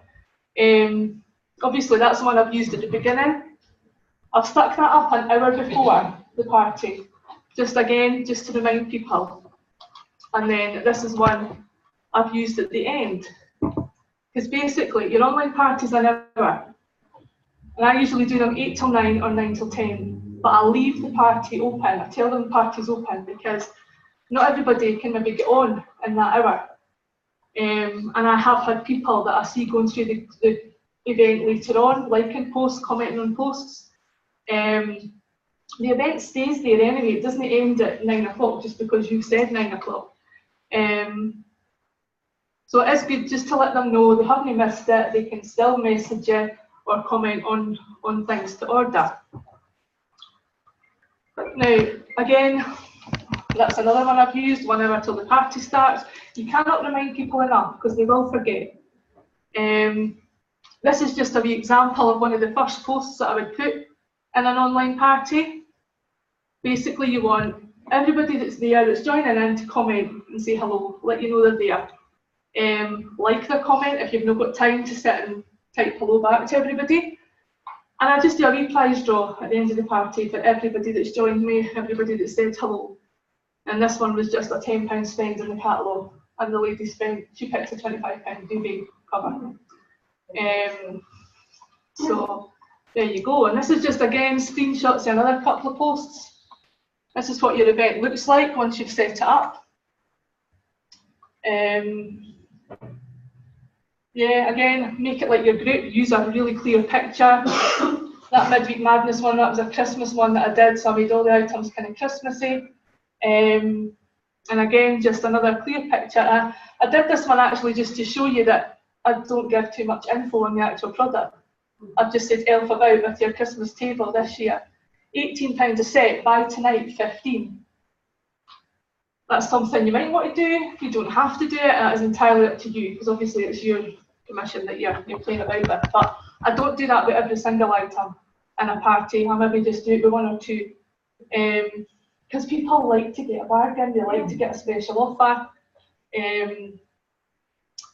Obviously, that's the one I've used at the beginning. I've stuck that up an hour before the party, just to remind people. And then this is one I've used at the end, because basically your online party's an hour, and I usually do them 8 till 9 or 9 till 10, but I'll leave the party open. I tell them the party's open because not everybody can maybe get on in that hour. And I have had people that I see going through the event later on, liking posts, commenting on posts. The event stays there anyway, it doesn't end at 9 o'clock just because you've said 9 o'clock. So it is good just to let them know they haven't missed it, they can still message you or comment on things to order. Now, again, That's another one I've used, 1 hour till the party starts. You cannot remind people enough because they will forget. This is just a wee example of one of the first posts that I would put in an online party. Basically, you want everybody that's there, that's joining in, to comment and say hello, let you know they're there. Like their comment if you've not got time to sit and type hello back to everybody. And I just do a wee prize draw at the end of the party for everybody that's joined me, everybody that said hello. And this one was just a £10 spend in the catalogue, and the lady she picked a £25 duvet cover. So there you go. And this is just, again, screenshots of another couple of posts. This is what your event looks like once you've set it up. Yeah, again, make it like your group. Use a really clear picture. That Midweek Madness one, that was a Christmas one that I did, so I made all the items kind of Christmassy. And again, just another clear picture. I did this one actually just to show you that I don't give too much info on the actual product. I've just said elf about with your Christmas table this year. £18 a set, buy tonight, 15. That's something you might want to do. You don't have to do it, that is entirely up to you, because obviously it's your commission that you're playing about with. But I don't do that with every single item in a party. I maybe just do it with 1 or 2. Because people like to get a bargain, they like to get a special offer. And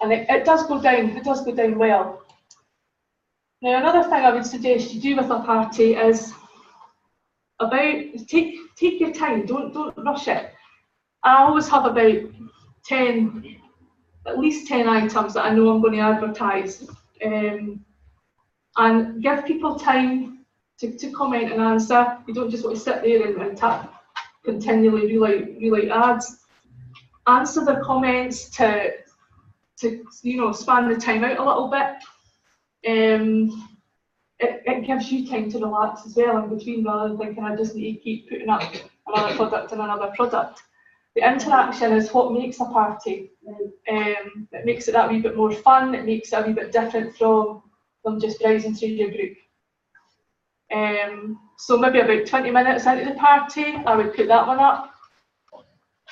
it does go down well. Now, another thing I would suggest you do with a party is take your time, don't rush it. I always have about at least 10 items that I know I'm going to advertise. And give people time to comment and answer. You don't just want to sit there and tap continually relay ads. Answer their comments to span the time out a little bit. It gives you time to relax as well in between, rather than thinking I just need to keep putting up another product and another product. The interaction is what makes a party. It makes it that wee bit more fun. It makes it a wee bit different from just browsing through your group. So maybe about 20 minutes into the party, I would put that one up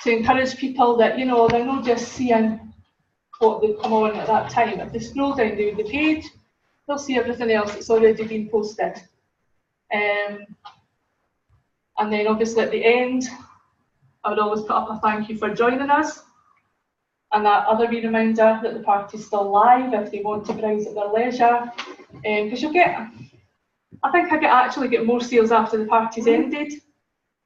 to encourage people that, they're not just seeing what they've come on at that time. If they scroll down the page, they'll see everything else that's already been posted. And then obviously at the end, I would always put up a thank you for joining us. And that other wee reminder that the party's still live if they want to browse at their leisure. Because I think I actually get more sales after the party's ended,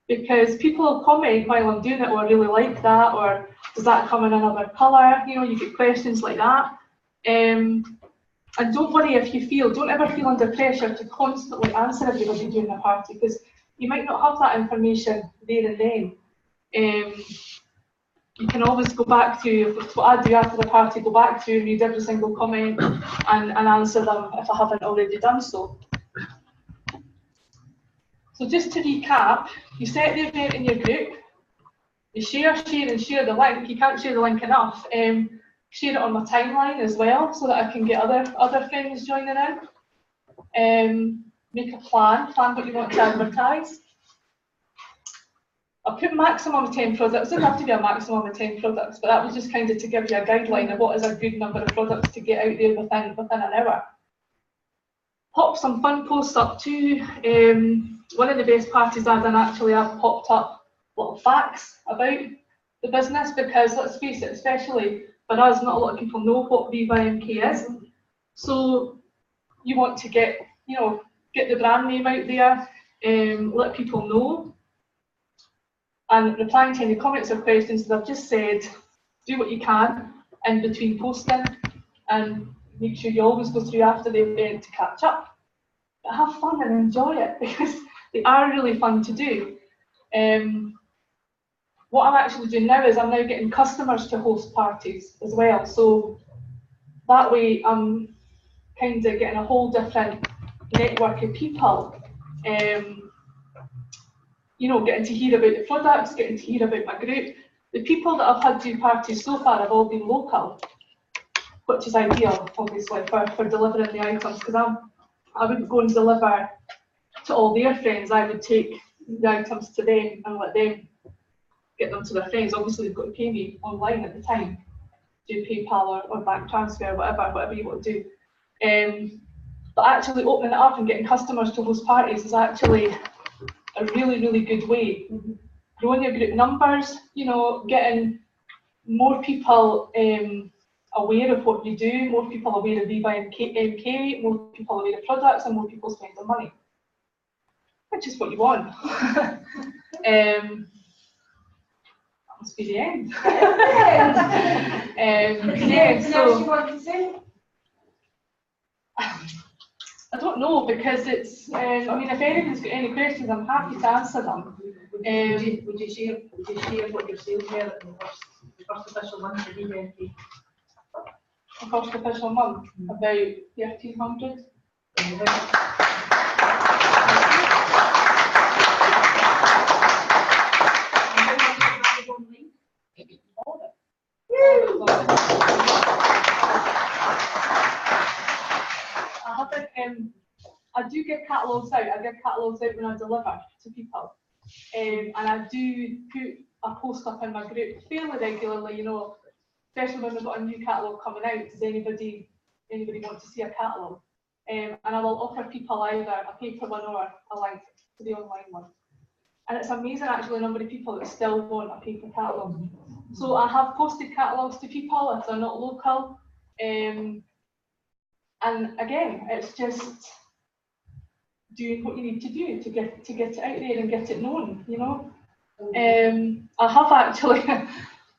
because people will comment while I'm doing it, or really like that, or does that come in another colour? You get questions like that. And don't worry don't ever feel under pressure to constantly answer everybody during a party, because you might not have that information there and then. You can always go back to what I do after the party, go back through and read every single comment and answer them if I haven't already done so. So just to recap, you set the event in your group, you share the link. You can't share the link enough. Share it on my timeline as well, so that I can get other friends joining in. Make a plan what you want to advertise. I'll put maximum of 10 products. It doesn't have to be a maximum of 10 products, but that was just kind of to give you a guideline of what is a good number of products to get out there within an hour. Pop some fun posts up too. One of the best parties I've done, actually, I've popped up little facts about the business, because let's face it, especially for us, not a lot of people know what Viva MK is. So you want to get the brand name out there, let people know. And replying to any comments or questions that I've just said, do what you can in between posting, and make sure you always go through after the event to catch up. But have fun and enjoy it, because they are really fun to do. What I'm actually doing now is I'm now getting customers to host parties as well. So that way I'm kind of getting a whole different network of people. Getting to hear about the products, getting to hear about my group. The people that I've had do parties so far have all been local, which is ideal, obviously, for delivering the items, because I wouldn't go and deliver to all their friends. I would take the items to them and let them get them to their friends. Obviously, they've got to pay me online at the time, do PayPal or bank transfer, whatever you want to do. But actually opening it up and getting customers to host parties is actually a really, really good way. Growing your group numbers, you know, getting more people aware of what you do, more people aware of Viva MK, more people aware of products, and more people spending money, which is what you want. That must be the end. Anything else you want to say? I don't know, because it's, I mean, if anyone's got any questions, I'm happy to answer them. Would you share what your sales were at the first official month of the The first official month, about 1,300. I do give catalogues out. I give catalogues out when I deliver to people, and I do put a post up in my group fairly regularly. You know, especially when we've got a new catalogue coming out. Does anybody want to see a catalogue? And I will offer people either a paper one or a link to the online one. And it's amazing actually the number of people that still want a paper catalogue. So I have posted catalogues to people if they're not local. And again, it's just doing what you need to do to get it out there and get it known, you know. I have actually,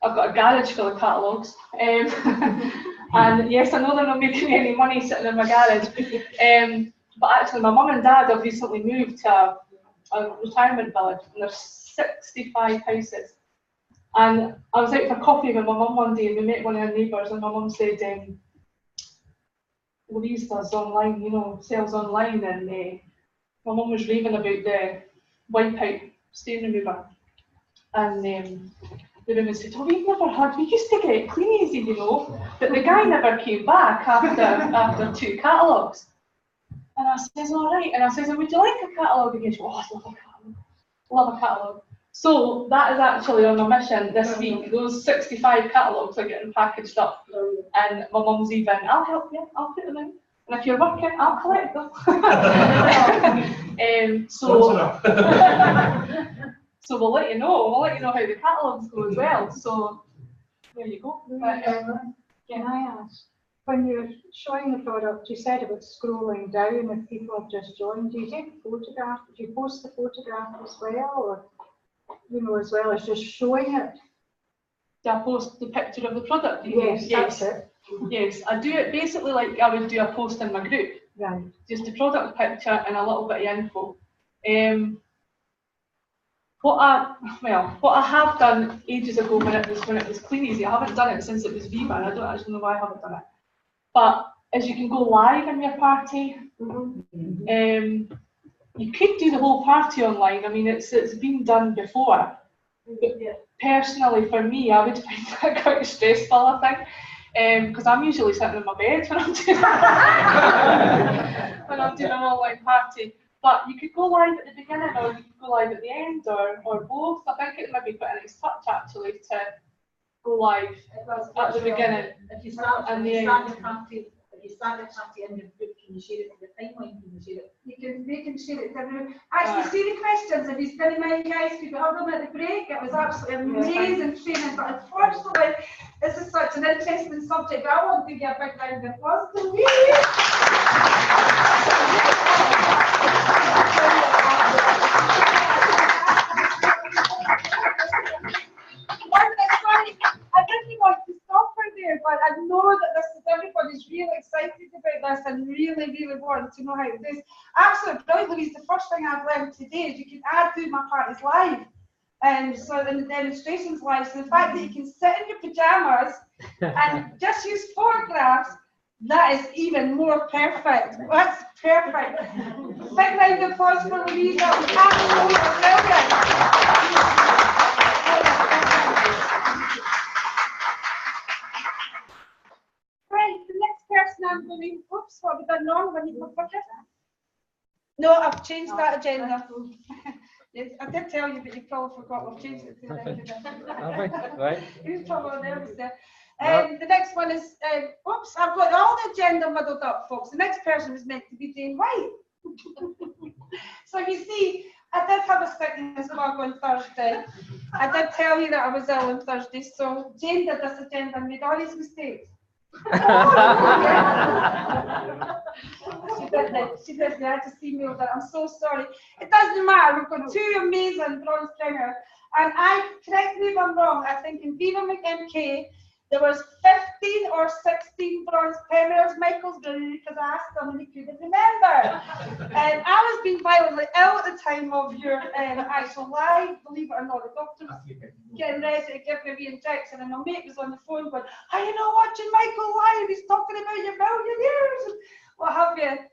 I've got a garage full of catalogues, and yes, I know they're not making any money sitting in my garage, but actually my mum and dad have recently moved to a retirement village, and there's 65 houses. And I was out for coffee with my mum one day, and we met one of her neighbours, and my mum said, Louise does online, you know, sells online, and my mum was raving about the wipeout stain remover. And the woman said, oh, we've never had, we used to get Clean Easy, you know, but the guy never came back after 2 catalogues. And I says, all right, and I says, would you like a catalogue? And he goes, oh, I love a catalogue, love a catalogue. So that is actually on my mission this week. Those 65 catalogues are getting packaged up, and my mum's even, I'll help you, I'll put them in. And if you're working, I'll collect them. So we'll let you know. We'll let you know how the catalogues go as well. So there you go. Can I ask, when you're showing the product, you said about scrolling down if people have just joined. Do you take photographs? Do you post the photograph as well, or you know, as well as just showing it? Do I post the picture of the product? Yes, that's it. Yes, I do it basically like I would do a post in my group. Right. Just the product picture and a little bit of info. What I have done ages ago when it was Clean Easy, I haven't done it since it was Viva, and I don't actually know why I haven't done it. But as you can go live in your party, you could do the whole party online. I mean, it's been done before. But personally, for me, I would find that quite stressful, I think, because I'm usually sitting in my bed when I'm doing an online party. But you could go live at the beginning, or you could go live at the end, or both. I think it might be quite a nice touch actually to go live at the beginning. If you start and the party, in your group, can you share it to the timeline? Can you share it? They can share it to everyone. Actually, see the questions. If you spend mind, guys, could we have them at the break? It was absolutely amazing training. But unfortunately, this is such an interesting subject. I want to give you a big round of applause. I didn't want to stop right there, but I know that everybody's really excited about this and really, really want to know how to do this. Absolutely brilliant, Louise. The first thing I've learned today is you can add do my parties live. So in the demonstrations live, so the fact that you can sit in your pajamas and just use photographs, that is even more perfect. That's perfect. Big round of applause for Louise. That was absolutely brilliant. Right, the next person I'm going to, oops, what have we done wrong? No, I've changed that agenda. I did tell you, but you probably forgot. We've changed it to the end of it. Right. He was probably nervous there. No. The next one is, oops, I've got all the agenda muddled up, folks. The next person is meant to be Jane White. So you see, I did have a sickness bug on Thursday. I did tell you that I was ill on Thursday, so Jane did this agenda and made all these mistakes. She did. I just emailed her. I'm so sorry. It doesn't matter. We've got two amazing bronze premiers. And correct me if I'm wrong, I think in Viva McMK, there was 15 or 16 bronze premiers. Michael's brilliant because I asked him and he couldn't remember. And I was being violently ill at the time of your actual live, believe it or not. The doctor was getting ready to give me a re-injection and my mate was on the phone going, are you not watching Michael live? He's talking about your millionaires and what have you.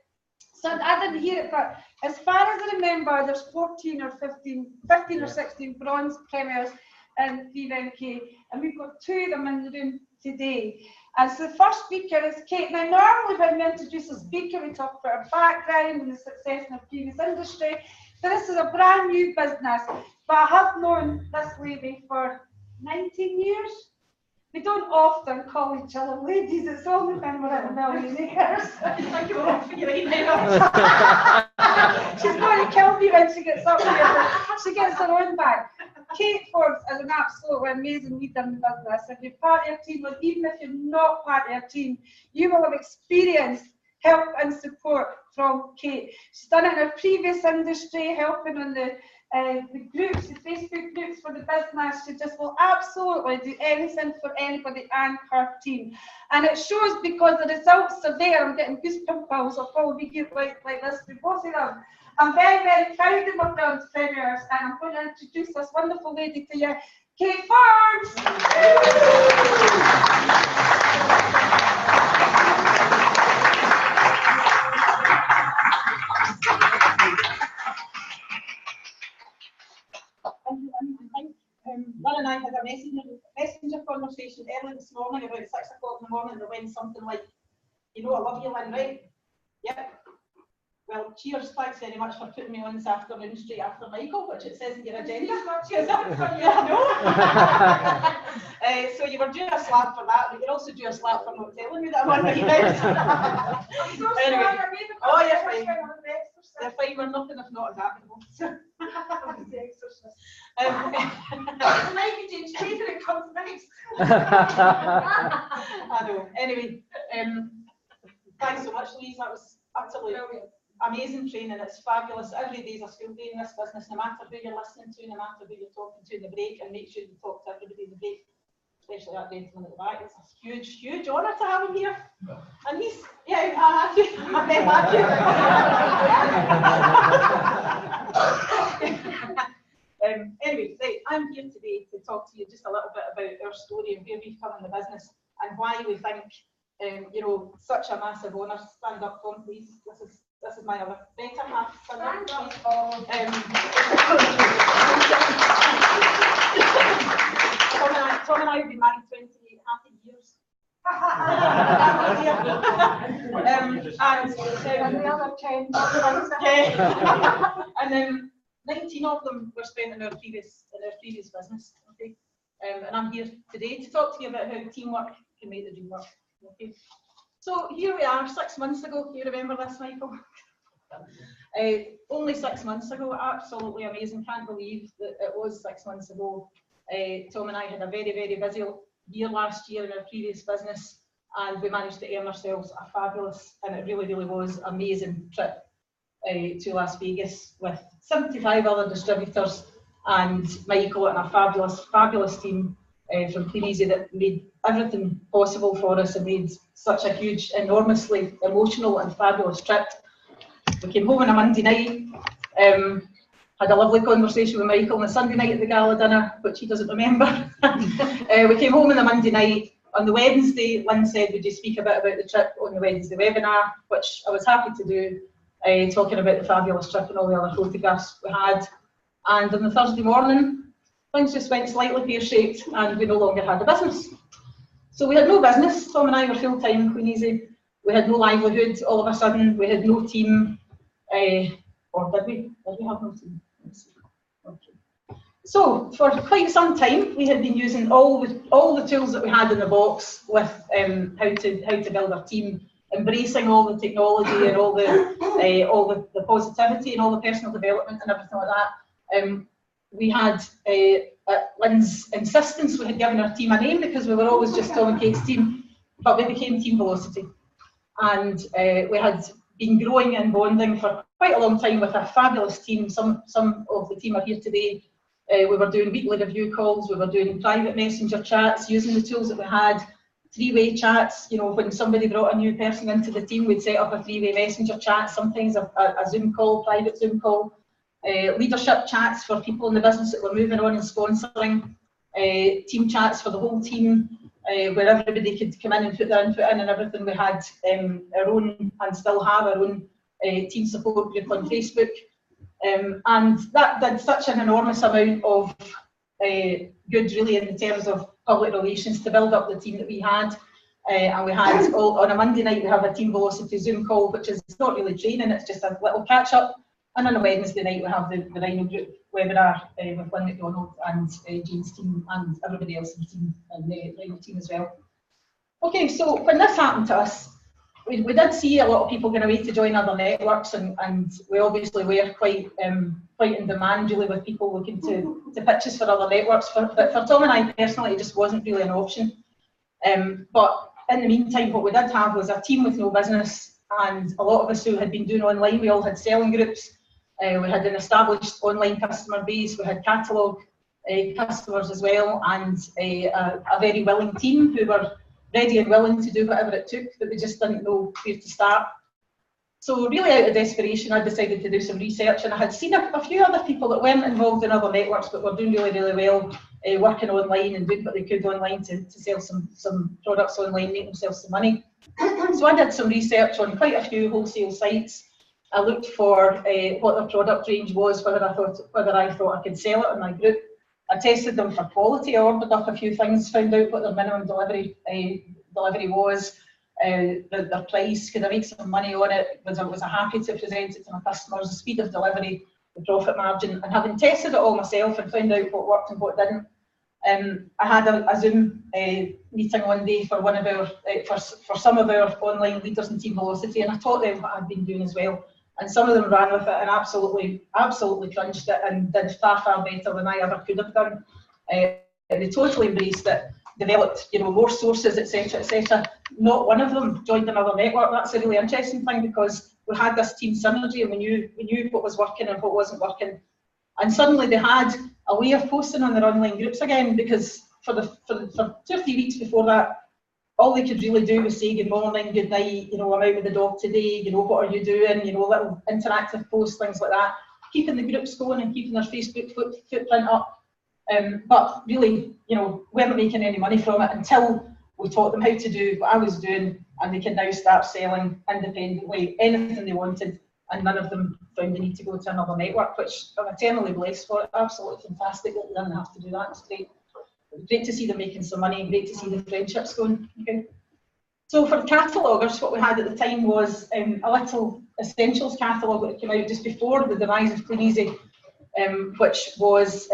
So I didn't hear it, but as far as I remember, there's 15 or 16 bronze premiers in Viva MK, and we've got two of them in the room today. And so the first speaker is Kate. Now, normally when we introduce a speaker, we talk about her background and the success in her previous industry. So this is a brand new business, but I have known this lady for 19 years. We don't often call each other ladies, it's only when we're at the Millionaires. Thank you all for your email. She's going to kill me when she gets up here. She gets her own back. Kate Forbes is an absolutely amazing leader in business. If you're part of her team, or even if you're not part of her team, you will have experienced help and support from Kate. She's done it in her previous industry, helping on the groups, the Facebook groups for the business. She just will absolutely do anything for anybody and her team. And it shows because the results are there. I'm getting goosebumps. I'll probably be here like this with both of them. I'm very, very proud of my bronze premiers, and I'm going to introduce this wonderful lady to you, Kate Forbes. Lynn and I had a messenger conversation early this morning, about 6 o'clock in the morning, that went something like, you know, I love you, Lynn, right? Yep. Well, cheers, thanks very much for putting me on this afternoon straight after Michael, which it says in your agenda. Cheers up. Yeah, I know. So you were due a slap for that, but you're also due a slap for not telling me that I'm on my event. I'm so Anyway. sorry, I made the Oh, you're conversation fine. on the exercise. They're fine, we're nothing if not adaptable. The exercise. The Mikey James Taylor comes next. I know. Anyway, thanks so much, Louise. That was utterly amazing training. It's fabulous. Every day is a school day in this business, no matter who you're listening to, no matter who you're talking to in the break, and make sure you talk to everybody in the break, especially that gentleman at the back. It's a huge, huge honour to have him here. And he's, yeah, I met Matthew. Anyway, right, I'm here today to talk to you just a little bit about our story and where we've come in the business and why we think, you know, such a massive honour. Stand up, Tom, please. This is my other better half. Stand up. Tom and I have been married 28 happy years. And the other 10. Yeah. And 19 of them were spent in our previous business. Okay. And I'm here today to talk to you about how teamwork can make the dream work. Okay. So here we are, 6 months ago. You remember this, Michael? Only 6 months ago. Absolutely amazing. Can't believe that it was 6 months ago. Tom and I had a very, very busy year last year in our previous business, and we managed to earn ourselves a fabulous, and it really, really was amazing trip to Las Vegas with 75 other distributors and Michael and a fabulous, fabulous team from Clean Easy that made everything possible for us and made such a huge, enormously emotional and fabulous trip. We came home on a Monday night, had a lovely conversation with Michael on a Sunday night at the gala dinner, which he doesn't remember. We came home on the Monday night. On the Wednesday, Lynn said, would you speak a bit about the trip on the Wednesday webinar, which I was happy to do, talking about the fabulous trip and all the other photographs we had. And on the Thursday morning, things just went slightly pear-shaped and we no longer had a business. So we had no business. Tom and I were full-time in Clean Easy. We had no livelihood. All of a sudden, we had no team. Or did we? Did we have no team? So for quite some time, we had been using all the tools that we had in the box with how to build our team, embracing all the technology and all the positivity and all the personal development and everything like that. We had, at Lynn's insistence, we had given our team a name because we were always just Tom and Kate's team, but we became Team Velocity. And we had been growing and bonding for quite a long time with a fabulous team. Some of the team are here today. We were doing weekly review calls, we were doing private messenger chats, using the tools that we had, three-way chats. You know, when somebody brought a new person into the team, we'd set up a three-way messenger chat, sometimes a Zoom call, private Zoom call. Leadership chats for people in the business that were moving on and sponsoring, team chats for the whole team, where everybody could come in and put their input in and everything. We had our own, and still have our own, team support group on Facebook. And that did such an enormous amount of good, really, in terms of public relations to build up the team that we had. And we had, on a Monday night, we have a Team Velocity Zoom call, which is not really training, it's just a little catch up. And on a Wednesday night, we have the Rhino Group webinar with Lynn McDonald and Jane's team and everybody else in the team and the Rhino team as well. Okay, so when this happened to us, we did see a lot of people going away to join other networks, and we obviously were quite in demand, really, with people looking to pitch us for other networks. But for Tom and I personally, it just wasn't really an option. But in the meantime, what we did have was a team with no business, and a lot of us who had been doing online, we all had selling groups. We had an established online customer base, we had catalogue customers as well, and a very willing team who were ready and willing to do whatever it took, but they just didn't know where to start. So really, out of desperation, I decided to do some research, and I had seen a few other people that weren't involved in other networks but were doing really, really well, working online and doing what they could online to sell some products online, make themselves some money. So I did some research on quite a few wholesale sites. I looked for what their product range was, whether I thought I could sell it in my group. I tested them for quality. I ordered up a few things, found out what their minimum delivery was, their price, could I make some money on it, was I happy to present it to my customers, the speed of delivery, the profit margin, and having tested it all myself and found out what worked and what didn't. I had a Zoom meeting one day for one of our for some of our online leaders in Team Velocity, and I taught them what I'd been doing as well. And some of them ran with it and absolutely crunched it and did far better than I ever could have done. They totally embraced it, developed, you know, more sources, etc., etc. Not one of them joined another network. That's a really interesting thing, because we had this team synergy and we knew what was working and what wasn't working. And suddenly they had a way of posting on their online groups again, because for 2 or 3 weeks before that, all they could really do was say good morning, good night, you know, I'm out with the dog today, you know, what are you doing, you know, little interactive posts, things like that, keeping the groups going and keeping their Facebook footprint up. But really, you know, we weren't making any money from it until we taught them how to do what I was doing, and they can now start selling independently anything they wanted, and none of them found the need to go to another network, which I'm eternally blessed for. Absolutely fantastic that they didn't have to do that. It's great. Great to see them making some money, and great to see the friendships going. Okay. So for the cataloguers, what we had at the time was a little essentials catalogue that came out just before the demise of Clean Easy, which was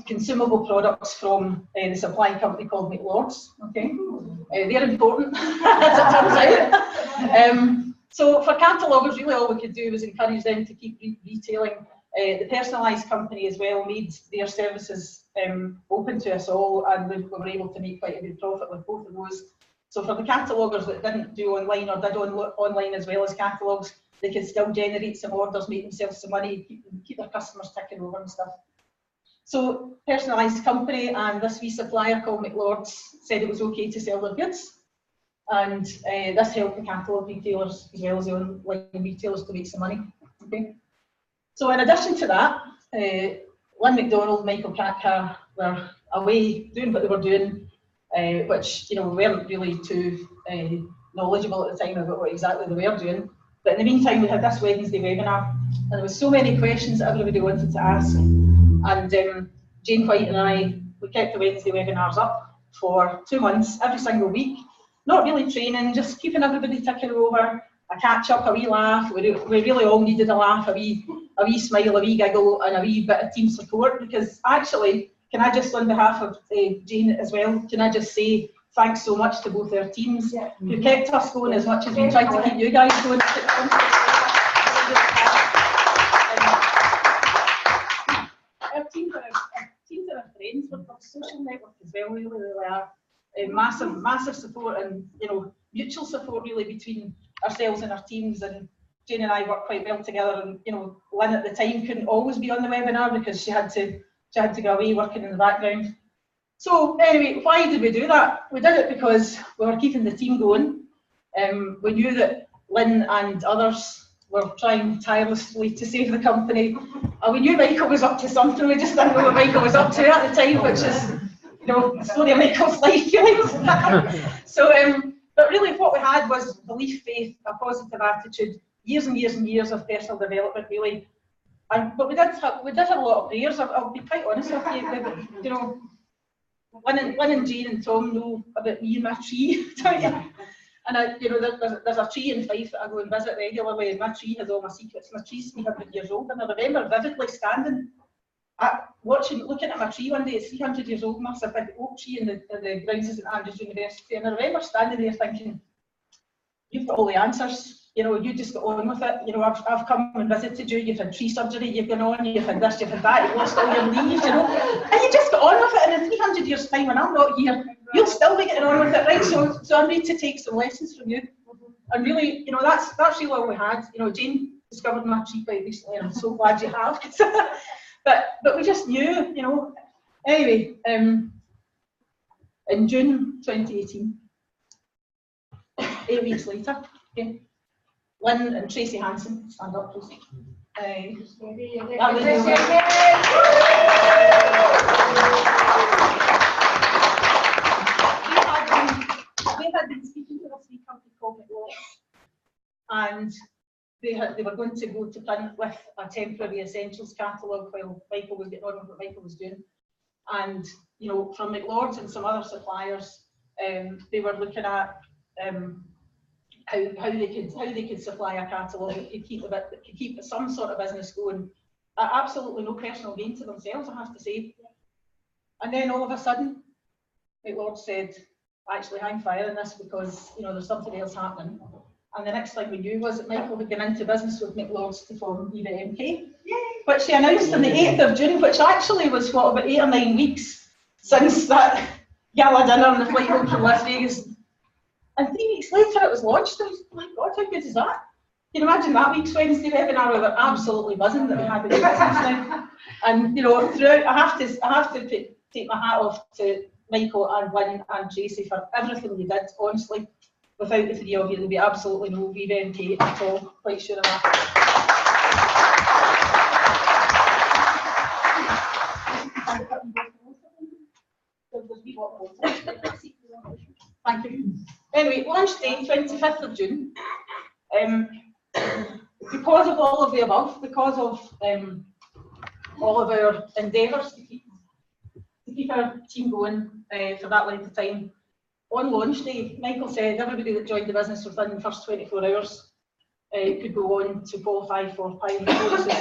consumable products from the supply company called McLeod's. Okay, they're important as it turns out. So for cataloguers, really all we could do was encourage them to keep retailing. The personalised company as well made their services open to us all, and we were able to make quite a good profit with both of those. So for the cataloguers that didn't do online or did online as well as catalogues, they could still generate some orders, make themselves some money, keep their customers ticking over and stuff. So personalised company and this wee supplier called McLeod's said it was okay to sell their goods, and this helped the catalogue retailers as well as the online retailers to make some money. Okay. So in addition to that, Lynn McDonald, Michael Pratkar were away doing what they were doing, which, you know, we weren't really too knowledgeable at the time about what exactly they were doing. But in the meantime, we had this Wednesday webinar, and there was so many questions that everybody wanted to ask. And Jane White and I, we kept the Wednesday webinars up for 2 months, every single week. Not really training, just keeping everybody ticking over, a catch up, a wee laugh. We really all needed a laugh, a wee a wee smile, a wee giggle, and a wee bit of team support. Because actually, can I just, on behalf of Jane as well, can I just say thanks so much to both our teams who kept us going as much as we tried to keep you guys going. Our teams are our friends. We're a social network as well, really, really are. Massive support and, you know, mutual support really between ourselves and our teams. And Jane and I work quite well together. And, you know, Lynn at the time couldn't always be on the webinar because she had to go away working in the background. So anyway, why did we do that? We did it because we were keeping the team going. We knew that Lynn and others were trying tirelessly to save the company. And we knew Michael was up to something. We just didn't know what Michael was up to at the time, which is, you know, the story of Michael's life, really. So, but really what we had was belief, faith, a positive attitude, years and years and years of personal development, really. But we did have a lot of prayers. I'll be quite honest with you. You know, Lynn and Jane and Tom know about me and my tree, and you know, there's a tree in Fife that I go and visit regularly, and my tree has all my secrets. My tree's 300 years old, and I remember vividly standing, looking at my tree one day. It's 300 years old, massive big oak tree in the grounds of St Andrews University, and I remember standing there thinking, you've got all the answers. You know, you just got on with it. You know, I've come and visited you. You've had tree surgery. You've gone on. You've had this. You've had that. You've lost all your leaves. You know, and you just got on with it. And in 300 years' time, when I'm not here, you'll still be getting on with it, right? So I need to take some lessons from you. And really, you know, that's really all we had. You know, Jane discovered my tree quite recently, and I'm so glad you have. but we just knew, you know. Anyway, in June 2018, 8 weeks later. Okay. Lynn and Tracy Hanson, stand up, Tracy. That was they had been speaking to this wee company called millionaires, and they were going to go to print with a temporary essentials catalogue while Michael was getting on with what Michael was doing. And, you know, from McLeod's and some other suppliers, they were looking at how they could supply a catalogue that could keep some sort of business going at absolutely no personal gain to themselves, I have to say. And then all of a sudden, McLeod said, actually, I'm firing this because, you know, there's something else happening. And the next thing we knew was that Michael had gone into business with McLeod's to form Viva MK, which he announced on the 8th of June, which actually was what, about 8 or 9 weeks since that gala dinner and the flight home from Las Vegas. And 3 weeks later, it was launched. I was, my God, how good is that? You can imagine that week's Wednesday webinar. We were absolutely buzzing that we had the new business now. And, you know, throughout, I have to take my hat off to Michael and Lynn and Tracy for everything they did. Honestly, without the three of you, there'd be absolutely no Viva MK at all. Quite sure of that. Thank you. Anyway, launch date 25th of June. Because of all of the above, because of all of our endeavours to keep our team going for that length of time, on launch day, Michael said everybody that joined the business within the first 24 hours could go on to qualify for pilot courses.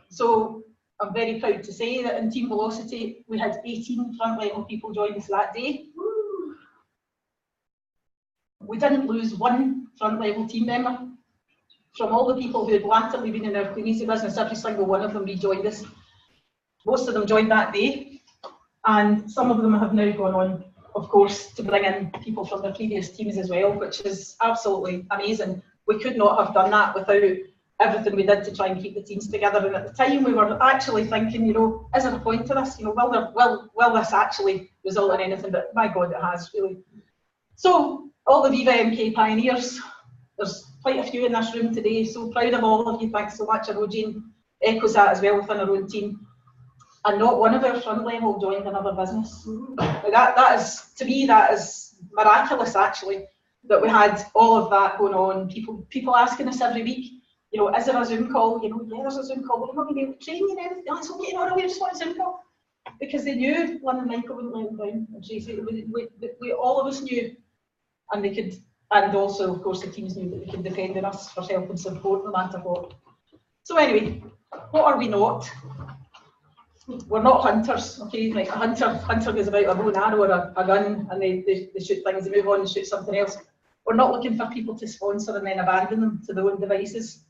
So I'm very proud to say that in Team Velocity, we had 18 front level people join us that day. We didn't lose one front level team member. From all the people who had latterly been in our Clean Easy business, every single one of them rejoined us. Most of them joined that day, and some of them have now gone on, of course, to bring in people from their previous teams as well, which is absolutely amazing. We could not have done that without everything we did to try and keep the teams together. And at the time, we were actually thinking, you know, is there a point to this? You know, will this actually result in anything? But my God, it has, really. So, all the Viva MK pioneers, there's quite a few in this room today, so proud of all of you, thanks so much. I know Jane echoes that as well within our own team. And not one of our front level joined another business. That is, to me, that is miraculous actually, that we had all of that going on. People asking us every week, you know, is there a Zoom call? You know, yeah, there's a Zoom call, but we're not going to be able to train you and everything. It's okay, no, we just want a Zoom call. Because they knew Lynn and Michael wouldn't let them down. And Tracy, we all of us knew. And they could, and also, of course, the teams knew that they could depend on us for help and support no matter what. So anyway, what are we not? We're not hunters, okay? Like a hunter goes about a bow and arrow or a gun and they shoot things, they move on and shoot something else. We're not looking for people to sponsor and then abandon them to their own devices.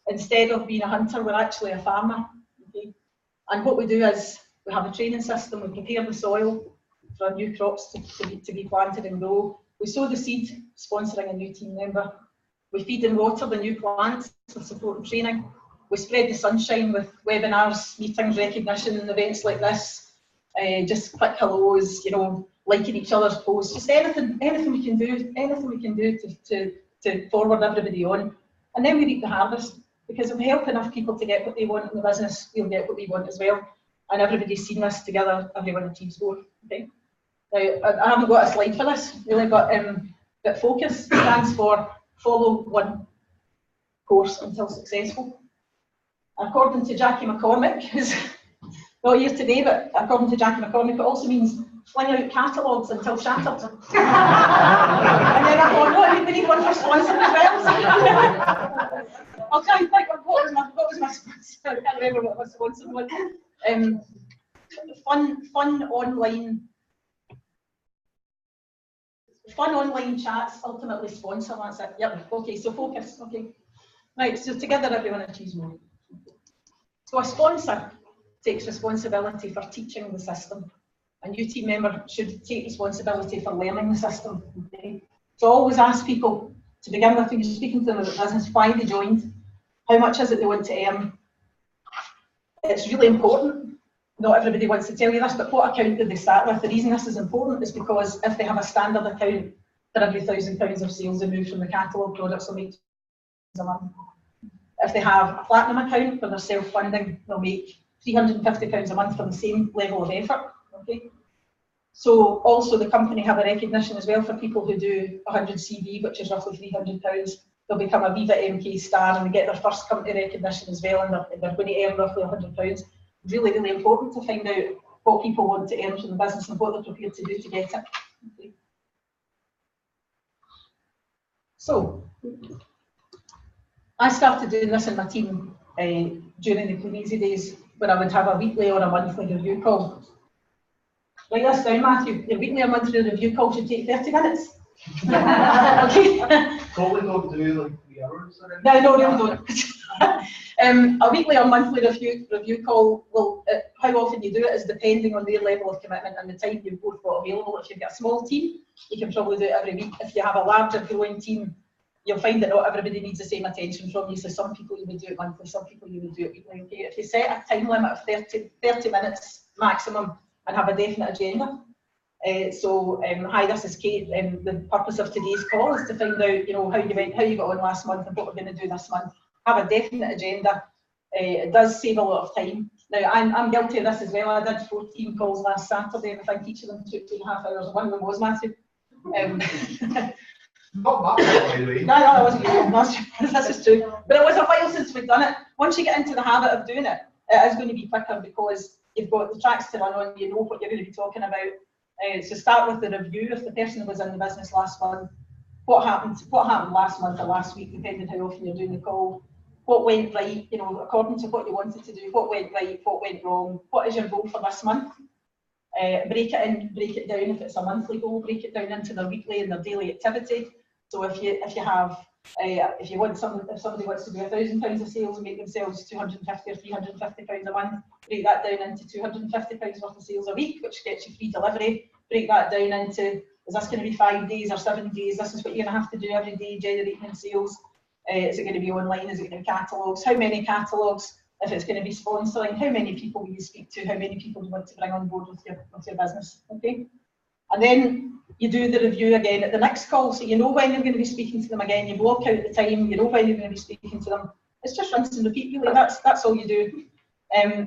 Instead of being a hunter, we're actually a farmer, okay? And what we do is we have a training system, we prepare the soil for our new crops to be planted and grow. We sow the seed, sponsoring a new team member. We feed and water the new plants with support and training. We spread the sunshine with webinars, meetings, recognition, and events like this. Just quick hellos, you know, liking each other's posts, just anything we can do to forward everybody on. And then we reap the harvest, because if we help enough people to get what they want in the business, we'll get what we want as well. And everybody's seen this together, everyone achieves more. Okay. Now, I haven't got a slide for this, really, but focus stands for follow one course until successful. According to Jackie McCormick, who's not here today, but according to Jackie McCormick, it also means fling out catalogues until shattered. And then I thought, what, we need one for sponsoring as well. I'll try and think of what was my sponsor. I can't remember what my sponsor was. Fun online chats ultimately sponsor, that's it. Yep, okay, so focus, okay. Right, so together everyone achieves more. So a sponsor takes responsibility for teaching the system. A new team member should take responsibility for learning the system. Okay? So I always ask people to begin with, when you're speaking to them about business, why they joined, how much is it they want to earn. It's really important. Not everybody wants to tell you this, but what account did they start with? The reason this is important is because if they have a standard account, for every £1,000 of sales they move from the catalogue products, they'll make a month. If they have a platinum account for their self-funding, they'll make £350 a month for the same level of effort. Okay. So also the company have a recognition as well for people who do 100 CV, which is roughly £300. They'll become a Viva MK star and they get their first company recognition as well, and they're going to earn roughly £100. Really, really important to find out what people want to earn from the business and what they're prepared to do to get it. Okay. So, I started doing this in my team during the Clean Easy days, where I would have a weekly or a monthly review call. Write this down, Matthew. Your weekly or monthly review call should take 30 minutes. Okay. Probably don't do like 3 hours. No, really don't. A weekly or monthly review call will, how often you do it is depending on their level of commitment and the time you've both got available. If you've got a small team, you can probably do it every week. If you have a larger growing team, you'll find that not everybody needs the same attention from you. So some people you would do it monthly, some people you would do it weekly. Okay? If you set a time limit of 30 minutes maximum and have a definite agenda. Hi, this is Kate. The purpose of today's call is to find out, you know, how you got on last month and what we're going to do this month. Have a definite agenda. It does save a lot of time. Now, I'm guilty of this as well. I did 14 calls last Saturday, and I think each of them took 2.5 hours. One of them was Matthew. Not that, by the way. No, it wasn't you. This is true. But it was a while since we've done it. Once you get into the habit of doing it, it is going to be quicker because you've got the tracks to run on, you know what you're going to be talking about. So start with the review. If the person was in the business last month, what happened last month or last week, depending how often you're doing the call. What went right, you know, according to what you wanted to do, what went right, what went wrong, what is your goal for this month? Break it down. If it's a monthly goal, break it down into their weekly and their daily activity. So if somebody wants to do £1,000 of sales and make themselves £250 or £350 a month, break that down into £250 worth of sales a week, which gets you free delivery. Break that down into, is this going to be 5 days or 7 days? This is what you're going to have to do every day, generating in sales. Is it going to be online? Is it going to be catalogues? How many catalogues? If it's going to be sponsoring, how many people will you speak to? How many people do you want to bring on board with your business? Okay. And then you do the review again at the next call, so you know when you're going to be speaking to them again. You block out the time. You know when you're going to be speaking to them. It's just rinse and repeat, really. That's all you do.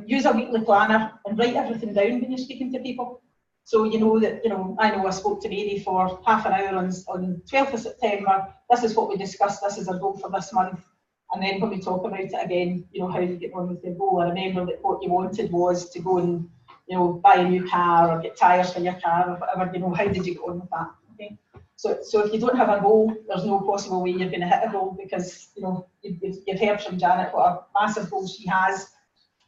Use a weekly planner and write everything down when you're speaking to people. So you know that, you know, I know I spoke to Mary for half an hour on 12th of September. This is what we discussed. This is our goal for this month. And then when we talk about it again, you know, how you get on with your goal. I remember that what you wanted was to go and, you know, buy a new car or get tyres for your car or whatever, you know, how did you get on with that? Okay. So if you don't have a goal, there's no possible way you're going to hit a goal, because you've heard from Janet what a massive goal she has.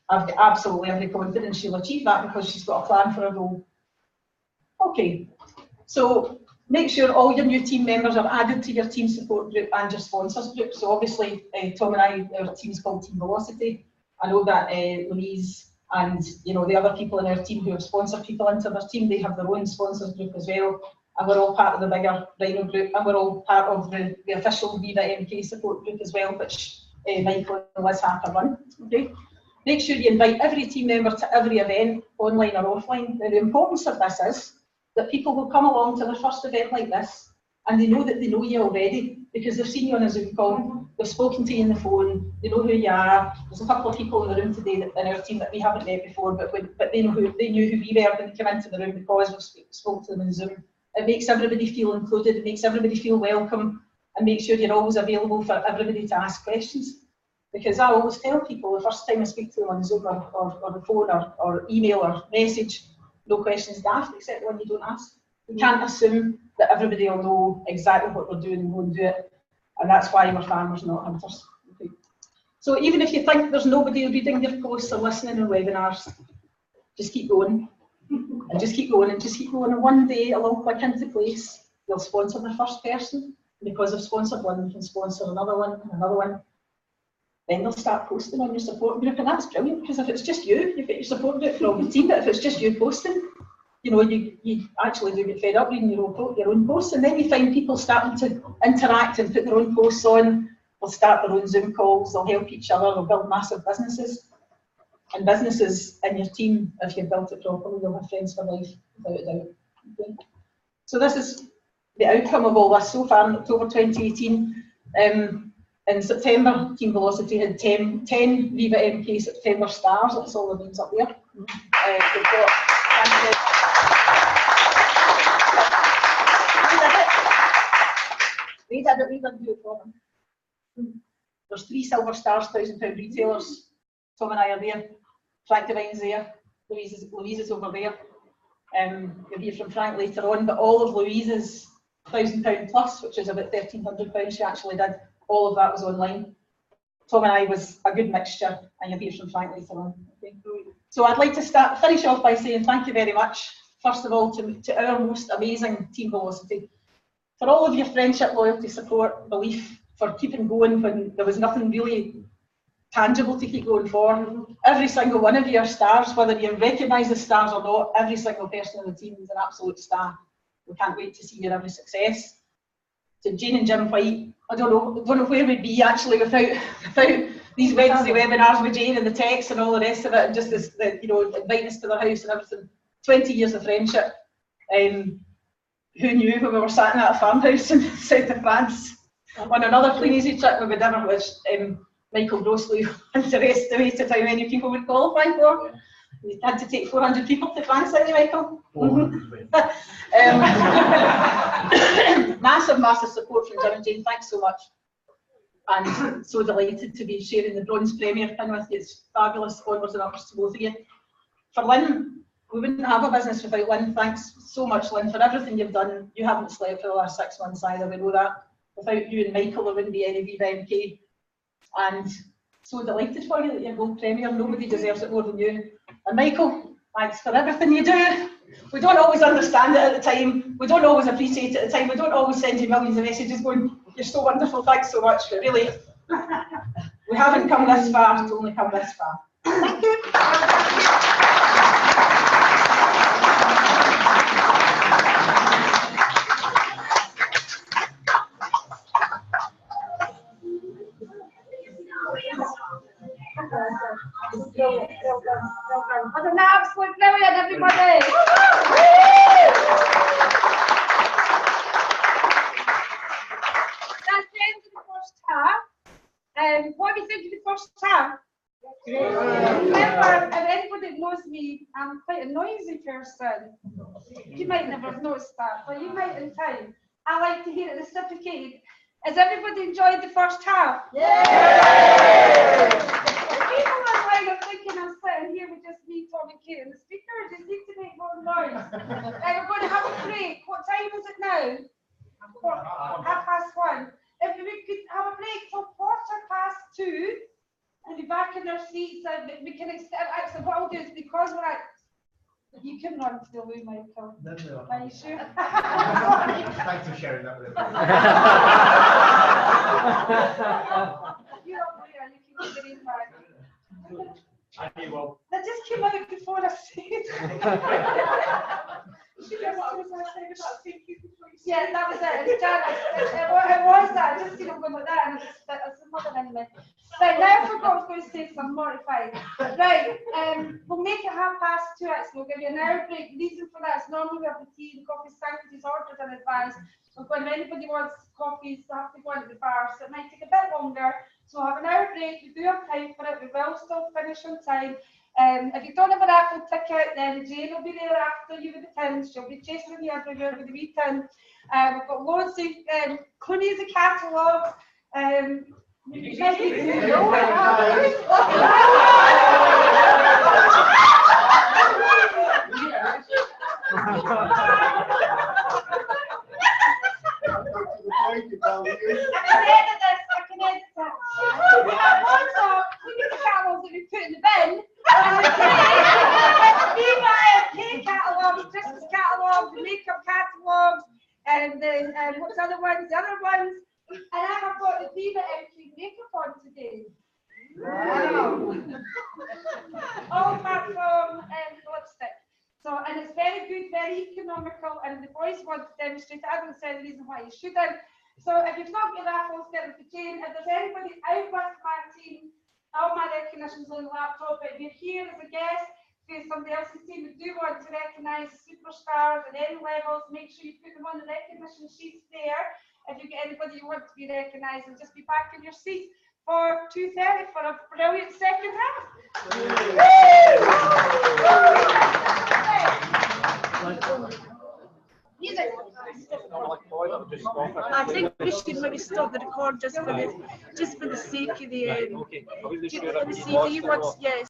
I've got absolutely every confidence she'll achieve that because she's got a plan for a goal. Okay, so make sure all your new team members are added to your team support group and your sponsors group. So obviously, Tom and I, our team's called Team Velocity. I know that Louise and the other people in our team who have sponsored people into their team, they have their own sponsors group as well. And we're all part of the bigger Rhino group, and we're all part of the official Viva MK support group as well, which Michael and Liz Harper run. Okay. Make sure you invite every team member to every event, online or offline. Now, the importance of this is that people will come along to their first event like this, and they know that they know you already, because they've seen you on a Zoom call, they've spoken to you on the phone, they know who you are. There's a couple of people in the room today in our team that we haven't met before, but they knew who we were when they came into the room because we spoke to them on Zoom. It makes everybody feel included, it makes everybody feel welcome, and make sure you're always available for everybody to ask questions. Because I always tell people the first time I speak to them on Zoom or the phone or email or message, no questions asked except when you don't ask. You can't assume that everybody will know exactly what they're doing and go and do it. And that's why we're farmers, not hunters. Okay. So even if you think there's nobody reading your posts or listening on webinars, just keep going. And just keep going and just keep going. And one day it'll all click into place. You'll sponsor the first person. Because I've sponsored one, you can sponsor another one and another one. Then they'll start posting on your support group, and that's brilliant, because if it's just you've got your support group for all your team, but if it's just you posting, you actually do get fed up reading your own posts, and then you find people starting to interact and put their own posts on. They'll start their own Zoom calls, they'll help each other, they'll build massive businesses. And businesses in your team, if you've built it properly, you'll have friends for life, without a doubt. Okay. So this is the outcome of all this so far in October 2018. In September, Team Velocity had 10 Viva MK September stars. That's all the names up there. We didn't do it for them. There's 3 silver stars, £1,000 retailers. Tom and I are there. Frank Devine's there. Louise is over there. You'll hear from Frank later on, but all of Louise's £1,000 plus, which is about £1,300 she actually did, all of that was online. Tom and I was a good mixture, and you'll hear from Frank later on. Okay. So I'd like to finish off by saying thank you very much, first of all, to our most amazing Team Velocity, for all of your friendship, loyalty, support, belief, for keeping going when there was nothing really tangible to keep going for. Every single one of your stars, whether you recognise the stars or not, every single person in the team is an absolute star. We can't wait to see your every success. To Jane and Jim White, I don't know where we'd be actually without these Wednesday webinars with Jane and the text and all the rest of it, and just this, inviting us to their house and everything. 20 years of friendship. Who knew when we were sat in that farmhouse in the south of France on another clean easy trip we would ever, which Michael grossly underestimated how many people would qualify for. We had to take 400 people to France, didn't you, Michael? Massive support from Jim and Jane. Thanks so much. And so delighted to be sharing the bronze premier pin with you. It's fabulous. Onwards and upwards to both of you. For Lynn, we wouldn't have a business without Lynn. Thanks so much, Lynn, for everything you've done. You haven't slept for the last 6 months either, we know that. Without you and Michael, there wouldn't be any Viva MK. And so delighted for you that you're gold premier. Nobody deserves it more than you. And Michael, thanks for everything you do. We don't always understand it at the time. We don't always appreciate it at the time. We don't always send you millions of messages going, you're so wonderful, thanks so much. But really, we haven't come this far to only come this far. Thank you. Wasn't that absolutely brilliant, everybody? That's the end of the first half. What do you think of the first half? Remember, if anybody knows me, I'm quite a noisy person. You might never have noticed that, but you might in time. I like to hear it reciprocated. Has everybody enjoyed the first half? Yeah! People online are thinking I'm sitting here with just me, Tom and Kate and the speakers. Just need to make more noise. We're going to have a break. What time is it now? 1:30. If we could have a break till 2:15 and be back in our seats, and we can extend. Actually, what I'll do is because we're at. You can run to the loo, Michael. No. Are you sure? Thanks for sharing that with everyone. You're up there, you can get it back. I will. That just came out before I said. Yeah, that was it. It's Janice. It was that. I just seen him going like that, and it's another anyway. Right, now I forgot I was going to say, so I'm mortified. Right, we'll make it 2:30 actually. We'll give you an hour break. The reason for that is normally we have the tea and coffee sandwiches ordered in advance. So if anybody wants coffees, they have to go into the bar, so it might take a bit longer. So we'll have an hour break. We do have time for it. We will still finish on time. If you don't have an Apple ticket, then Jane will be there after you with the tins. She'll be chasing you everywhere with the wee tin. We've got loads of Clooney's a catalogue. Thank you, Valerie. I can edit this. We have loads of Clooney's catalogues that we put in the bin. Cake catalogues, Christmas catalogues, the makeup catalogues, and then what's the other ones? The other ones. And I have got the Viva MK makeup on today. Wow. All apart from lipstick. So, and it's very good, very economical, and the boys want to demonstrate it. I don't see any reason why you shouldn't. So if you've not got your raffles, get them to Jane. If there's anybody out with my team, all my recognitions on the laptop, but if you're here as a guest, if somebody else's team, we do want to recognise superstars at any levels, make sure you put them on the recognition sheets there. If you get anybody you want to be recognised, and just be back in your seat for 2:30 for a brilliant second half. Music. I think we should maybe stop the record just for the sake of the CD. Yes.